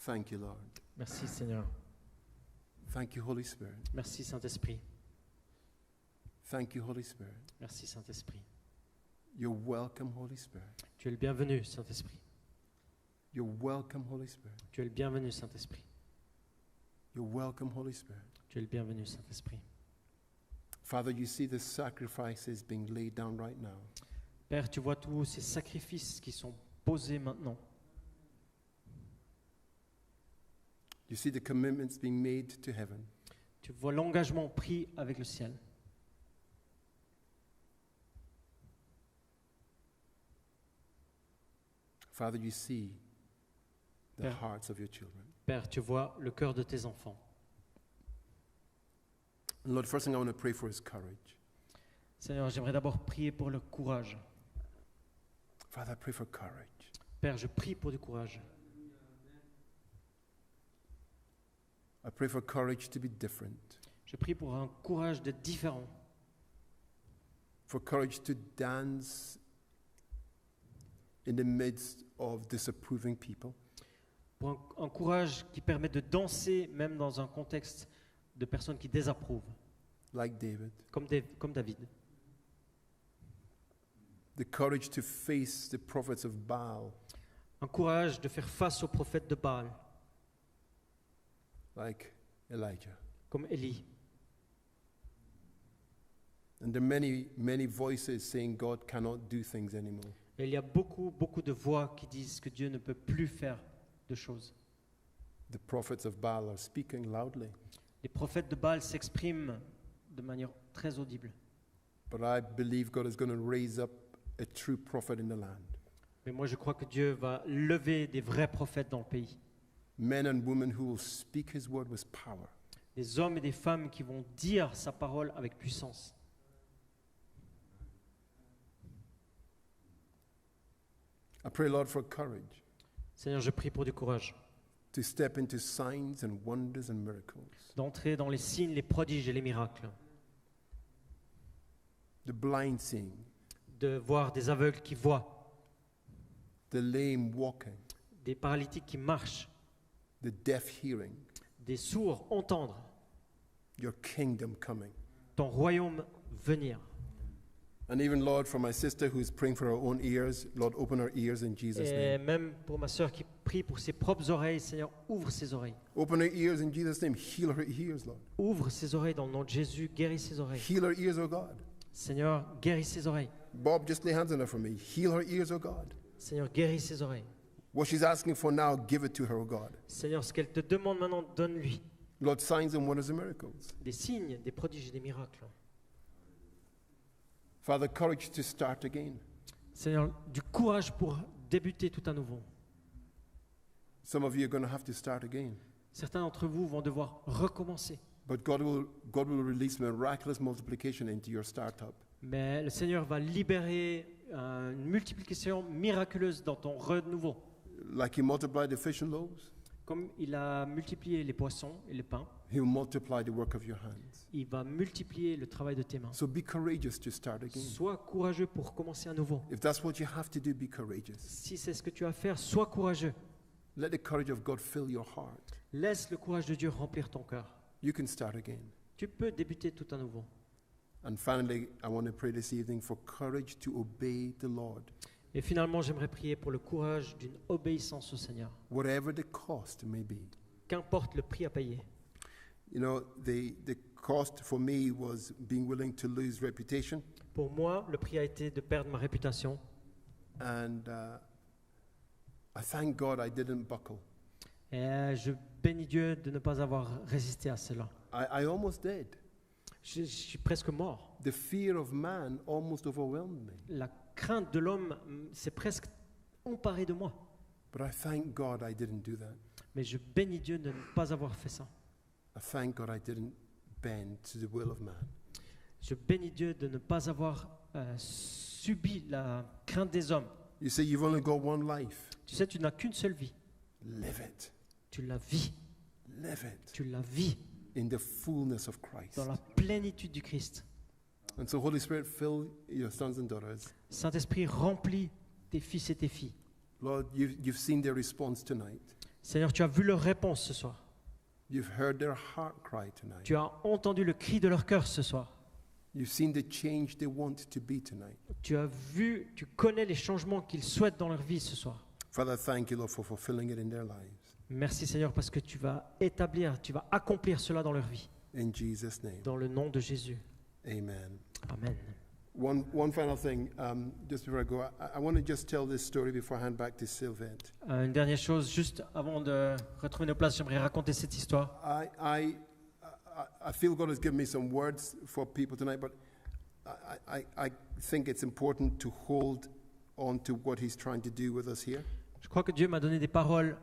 Thank you, Lord. Merci Seigneur. Thank you, Holy Spirit. Merci Saint-Esprit. Thank you, Holy Spirit. Merci Saint-Esprit. You're welcome, Holy Spirit. Tu es le bienvenu Saint-Esprit. You're welcome, Holy Spirit. Tu es le bienvenu Saint-Esprit. You're welcome, Holy Spirit. Tu es le bienvenu Saint-Esprit. Father, you see the sacrifices being laid down right now. Père, tu vois tous ces sacrifices qui sont posés maintenant. You see the commitments being made to heaven. Tu vois l'engagement pris avec le ciel. Father, you see the Père. hearts of your children. Père, tu vois le cœur de tes enfants. And Lord, first thing I want to pray for is courage. Seigneur, j'aimerais d'abord prier pour le courage. Father, I pray for courage. Père, je prie pour du courage. I pray for courage to be different. Je prie pour un courage d'être différent. For courage to dance in the midst of disapproving people. Pour un courage qui permet de danser même dans un contexte de personnes qui désapprouvent, Like David. comme David. The courage to face the prophets of Baal. Un courage de faire face aux prophètes de Baal, Like Elijah. comme Élie. And there are many, many voices saying God cannot do things anymore. Et il y a beaucoup de voix qui disent que Dieu ne peut plus faire de choses. The prophets of Baal are speaking loudly. Les prophètes de Baal s'expriment de manière très audible. But I believe God is going to raise up a true prophet in the land. Mais moi, je crois que Dieu va lever des vrais prophètes dans le pays. Men and women who will speak his word with power. Des hommes et des femmes qui vont dire sa parole avec puissance. I pray, Lord, for courage Seigneur, je prie pour du courage. to step into signs and wonders and miracles. D'entrer dans les signes, les prodiges et les miracles. The blind seeing, De voir des aveugles qui voient, the lame walking, des paralytiques qui marchent, the deaf hearing, des sourds entendre, your kingdom coming. ton royaume venir. And even, Lord, for my sister who is praying for her own ears, Lord, open her ears in Jesus' Et name. même pour ma sœur qui prie pour ses propres oreilles, Seigneur, ouvre ses oreilles. Open her ears in Jesus' name. Heal her ears, Lord. Ouvre ses oreilles dans le nom de Jésus, guéris ses oreilles. Heal her ears, oh God. Seigneur, guéris ses oreilles. Bob, just lay hands on her for me. Heal her ears, oh God. Seigneur, guéris ses oreilles. What she's asking for now, give it to her, oh God. Seigneur, ce qu'elle te demande maintenant, donne-lui. Lord, signs and wonders and miracles. des signes, des prodiges et des miracles. Father, courage to start again. Seigneur, du courage pour débuter tout à nouveau. Some of you are going to have to start again. Certains d'entre vous vont devoir recommencer. But God will release miraculous multiplication into your startup. Mais le Seigneur va libérer une multiplication miraculeuse dans ton renouveau. Like He multiplied the fish and loaves, Comme il a multiplié les poissons et les pains, He will multiply the work of your hands. il va multiplier le travail de tes mains. So be courageous to start again. Sois courageux pour commencer à nouveau. If that's what you have to do, be courageous. Si c'est ce que tu as à faire, sois courageux. Let the courage of God fill your heart. Laisse le courage de Dieu remplir ton cœur. You can start again. Tu peux débuter tout à nouveau. And finally, I want to pray this evening for courage to obey the Lord. Et finalement, j'aimerais prier pour le courage d'une obéissance au Seigneur. Whatever the cost may be. Qu'importe le prix à payer. You know, the cost for me was being willing to lose reputation. Pour moi, le prix a été de perdre ma réputation. And I thank God I didn't buckle. Et je bénis Dieu de ne pas avoir résisté à cela. I almost did. Je suis presque mort. The fear of man almost overwhelmed me. La crainte de l'homme s'est presque emparée de moi. But I thank God I didn't do that. Mais je bénis Dieu de ne pas avoir fait ça. I thank God I didn't bend to the will of man. Je bénis Dieu de ne pas avoir subi la crainte des hommes. You say you've only got one life. Tu sais, tu n'as qu'une seule vie. Live it. Tu la vis. Live it. Tu la vis In the fullness of Christ. dans la plénitude du Christ. And so Holy Spirit, fill your sons and daughters. Saint-Esprit, remplis tes fils et tes filles. Lord, you've seen their response tonight. Seigneur, tu as vu leur réponse ce soir. You've heard their heart cry tonight. Tu as entendu le cri de leur cœur ce soir. You've seen the change they want to be tonight. Tu as vu, tu connais les changements qu'ils souhaitent dans leur vie ce soir. Father, thank you, Lord, for fulfilling it in their lives. Merci Seigneur parce que tu vas établir, tu vas accomplir cela dans leur vie. In Jesus' name. Dans le nom de Jésus. Amen. Amen. One final thing, just before I go, I want to just tell this story before I hand back to Sylvette. Une dernière chose, juste avant de retrouver nos places, j'aimerais raconter cette histoire. I feel God has given me some words for people tonight, but I think it's important to hold on to what He's trying to do with us here. Je crois que Dieu m'a donné des paroles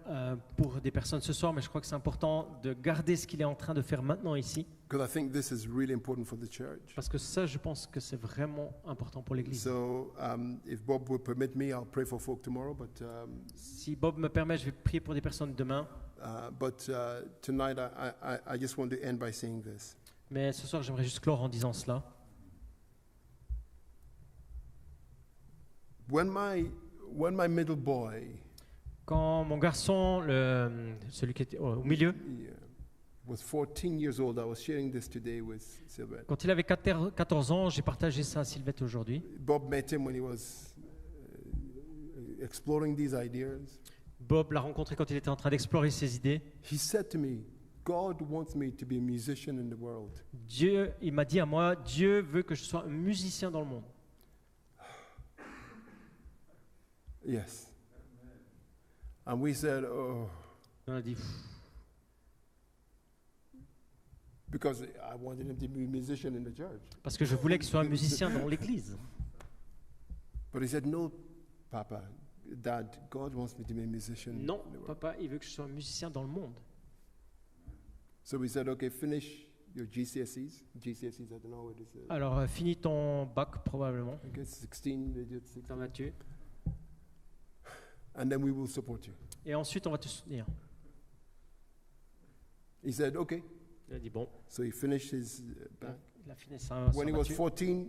pour des personnes ce soir, mais je crois que c'est important de garder ce qu'il est en train de faire maintenant ici. Because I think this is really important for the church. Parce que ça, je pense que c'est vraiment important pour l'Église. So, if Bob will permit me, I'll pray for folk tomorrow. But Si Bob me permet, je vais prier pour des personnes demain. Tonight, I just want to end by saying this. Mais ce soir, j'aimerais juste clore en disant cela. When my middle boy, Quand mon garçon, celui qui était au milieu, was 14 years old, I was sharing this today with Sylvette. quand il avait 14 ans, j'ai partagé ça à Sylvette aujourd'hui. Bob met him when he was exploring these ideas. Bob l'a rencontré quand il était en train d'explorer ses idées. He said to me, God wants me to be a musician in the world. Il m'a dit à moi, Dieu veut que je sois un musicien dans le monde. Yes. And we said, oh. On a dit, Because I wanted him to be a musician in the church. parce que je voulais qu'il soit un musicien dans l'église. But he said, no, Papa, Dad, God wants me to be a musician. Non, in the world. papa, il veut que je sois un musicien dans le monde. So we said, okay, finish your GCSEs. GCSEs, I don't know what it is. Alors, finis ton bac probablement. I guess 16, they did 16. T'en vas-tu. And then we will support you. Et ensuite, on va te soutenir. He said, okay. Il a dit bon. So he finished his back. Il a fini sa When he was bac. 14,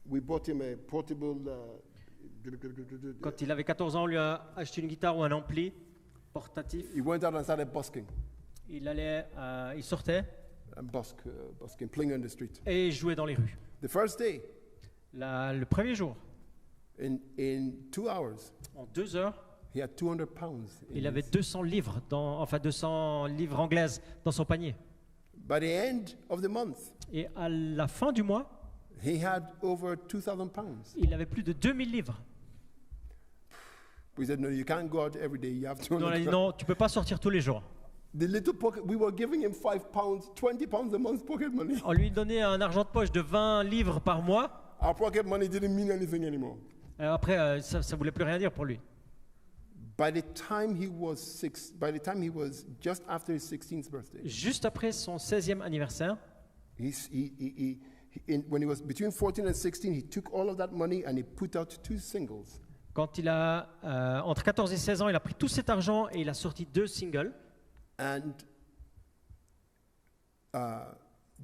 we bought him a portable. Quand il avait 14 ans, on lui a acheté une guitare ou un ampli portatif. He went out and started busking. Il sortait And busking, playing on the street. et jouait dans les rues. The first day, Le premier jour, in 2 hours, en 2 heures, he had 200 pounds. il avait 200 livres, 200 livres anglaises dans son panier. By the end of the month, Et à la fin du mois, he had over 2,000 pounds. il avait plus de 2000 livres. We said, no, you can't go out every day. You have On a dit 200. non, tu peux pas sortir tous les jours. The little pocket, we were giving him £5, £20 a month pocket money. On lui donnait un argent de poche de 20 livres par mois. Our pocket money didn't mean anything anymore. Après, ça ne voulait plus rien dire pour lui. By the time he was just after his 16th birthday, Juste après son 16e anniversaire, when he was between 14 and 16, he took all of that money and he put out 2 singles. quand il a entre 14 et 16 ans, il a pris tout cet argent et il a sorti 2 singles. And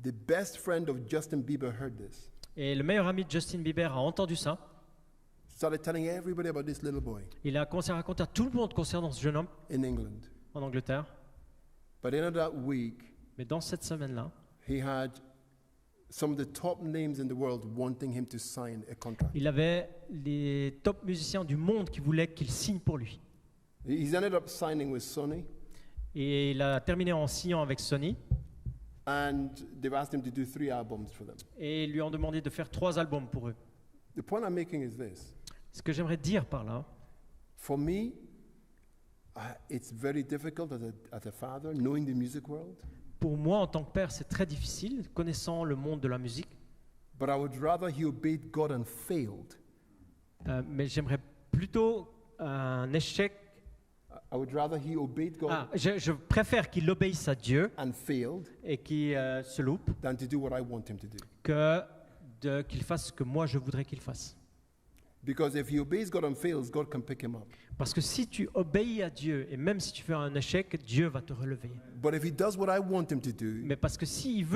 the best friend of Justin Bieber heard this. Et le meilleur ami de Justin Bieber a entendu ça. Started telling everybody about this little boy Il a commencé à raconter à tout le monde concernant ce jeune homme in England. en Angleterre. By the end of that week, Mais dans cette semaine-là, he had some of the top names in the world wanting him to sign a contract. il avait les top musiciens du monde qui voulaient qu'il signe pour lui. He's ended up signing with Sony, Et il a terminé en signant avec Sony. and they've asked him to do 3 albums for them. Et ils lui ont demandé de faire 3 albums pour eux. The point I'm making is this. Ce que j'aimerais dire par là, For me, it's very difficult as a father, knowing the music world, pour moi en tant que père, c'est très difficile, connaissant le monde de la musique. but I would rather he obeyed God and failed. Mais j'aimerais plutôt un échec. I would rather he obeyed God Je préfère qu'il obéisse à Dieu and failed et qu'il se loupe than to do what I want him to do. que qu'il fasse ce que moi je voudrais qu'il fasse. Because if he obeys God and fails, God can pick him up. Parce que si tu obéis à Dieu, et même si tu fais un échec, Dieu va te relever. But if he does what I want him to do, Mais parce que s'il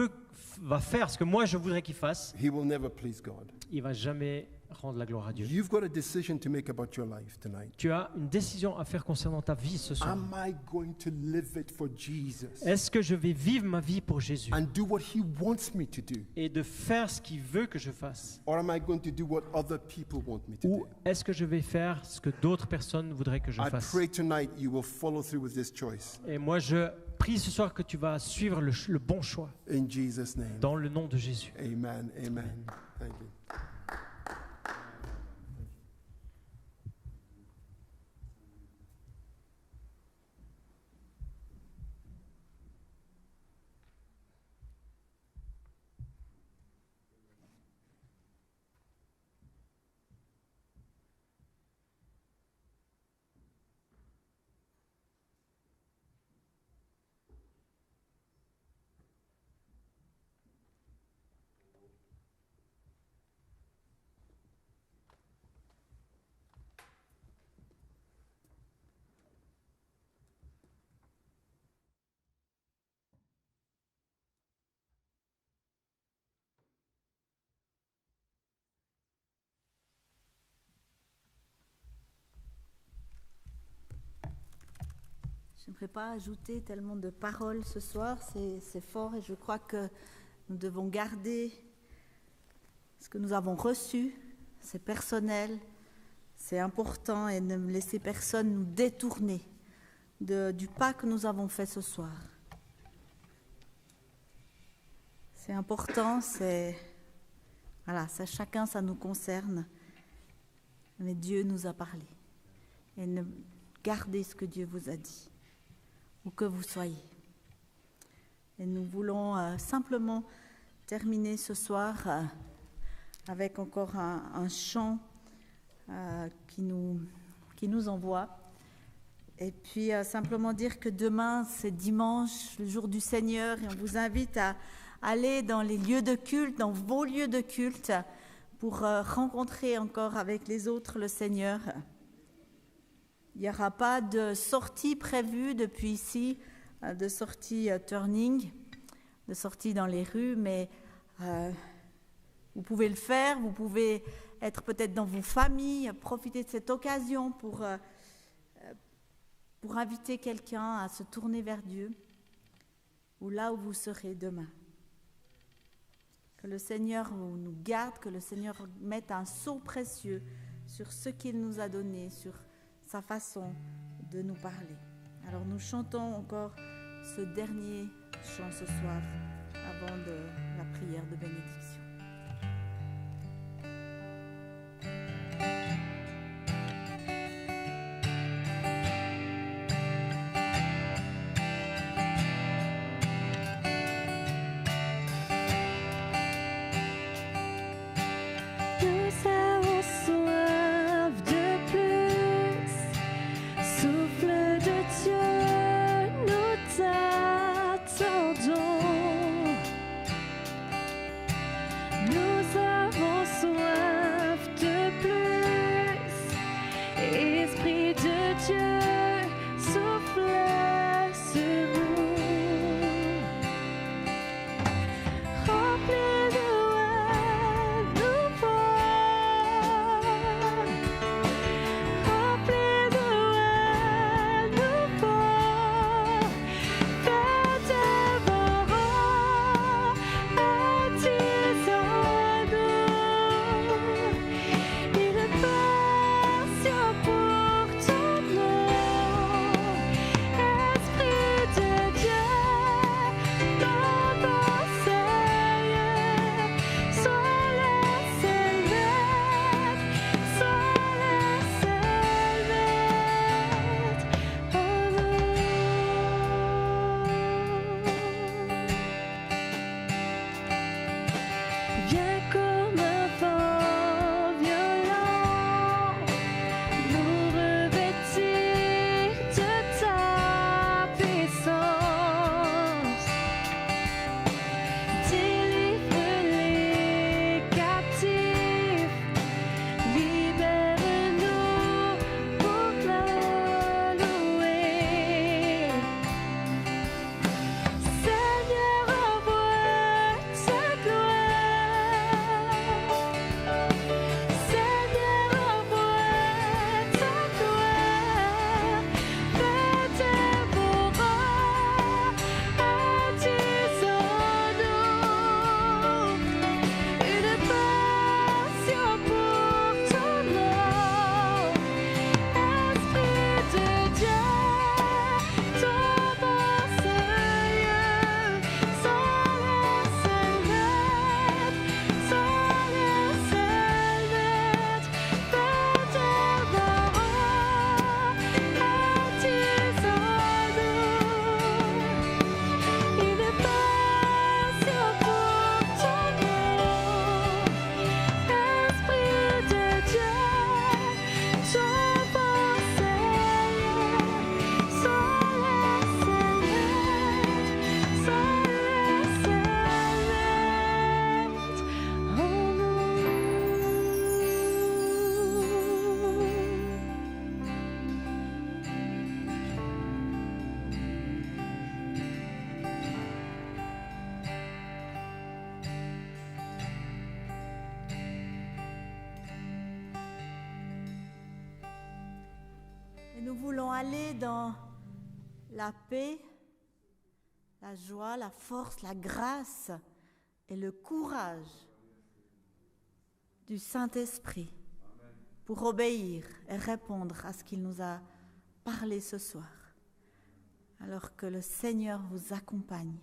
va faire ce que moi je voudrais qu'il fasse, he will never please God. il va jamais rendre la gloire à Dieu. You've got a decision to make about your life tonight. Tu as une décision à faire concernant ta vie ce soir. Am I going to live it for Jesus Est-ce que je vais vivre ma vie pour Jésus and do what he wants me to do? et de faire ce qu'il veut que je fasse? Or am I going to do what other people want me to Ou do? est-ce que je vais faire ce que d'autres personnes voudraient que je I fasse? pray tonight you will follow through with this choice. Et moi, je prie ce soir que tu vas suivre le bon choix In Jesus' name. dans le nom de Jésus. Amen. Amen. Thank you. Je n'aimerais pas ajouter tellement de paroles ce soir, c'est fort et je crois que nous devons garder ce que nous avons reçu, c'est personnel, c'est important et ne laisser personne nous détourner du pas que nous avons fait ce soir. C'est important, voilà, ça, chacun, ça nous concerne, mais Dieu nous a parlé et gardez ce que Dieu vous a dit. Où que vous soyez. Et nous voulons simplement terminer ce soir avec encore un chant qui nous envoie. Et puis simplement dire que demain, c'est dimanche, le jour du Seigneur, et on vous invite à aller dans les lieux de culte, dans vos lieux de culte, pour rencontrer encore avec les autres le Seigneur. Il n'y aura pas de sortie prévue depuis ici, de sortie turning, de sortie dans les rues, mais vous pouvez le faire, vous pouvez être peut-être dans vos familles, profiter de cette occasion pour inviter quelqu'un à se tourner vers Dieu, ou là où vous serez demain. Que le Seigneur nous garde, que le Seigneur mette un sceau précieux sur ce qu'il nous a donné, sur sa façon de nous parler. Alors nous chantons encore ce dernier chant ce soir avant la prière de bénédiction. nous voulons aller dans la paix, la joie, la force, la grâce et le courage du Saint-Esprit pour obéir et répondre à ce qu'il nous a parlé ce soir. Alors que le Seigneur vous accompagne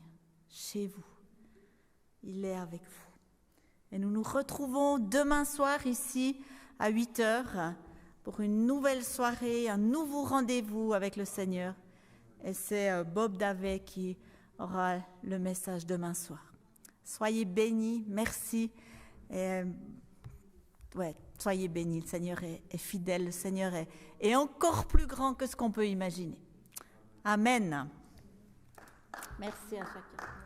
chez vous, il est avec vous. Et nous nous retrouvons demain soir ici à 8h pour une nouvelle soirée, un nouveau rendez-vous avec le Seigneur. Et c'est Bob Davet qui aura le message demain soir. Soyez bénis, merci. Et, soyez bénis, le Seigneur est fidèle, le Seigneur est encore plus grand que ce qu'on peut imaginer. Amen. Merci à chacun.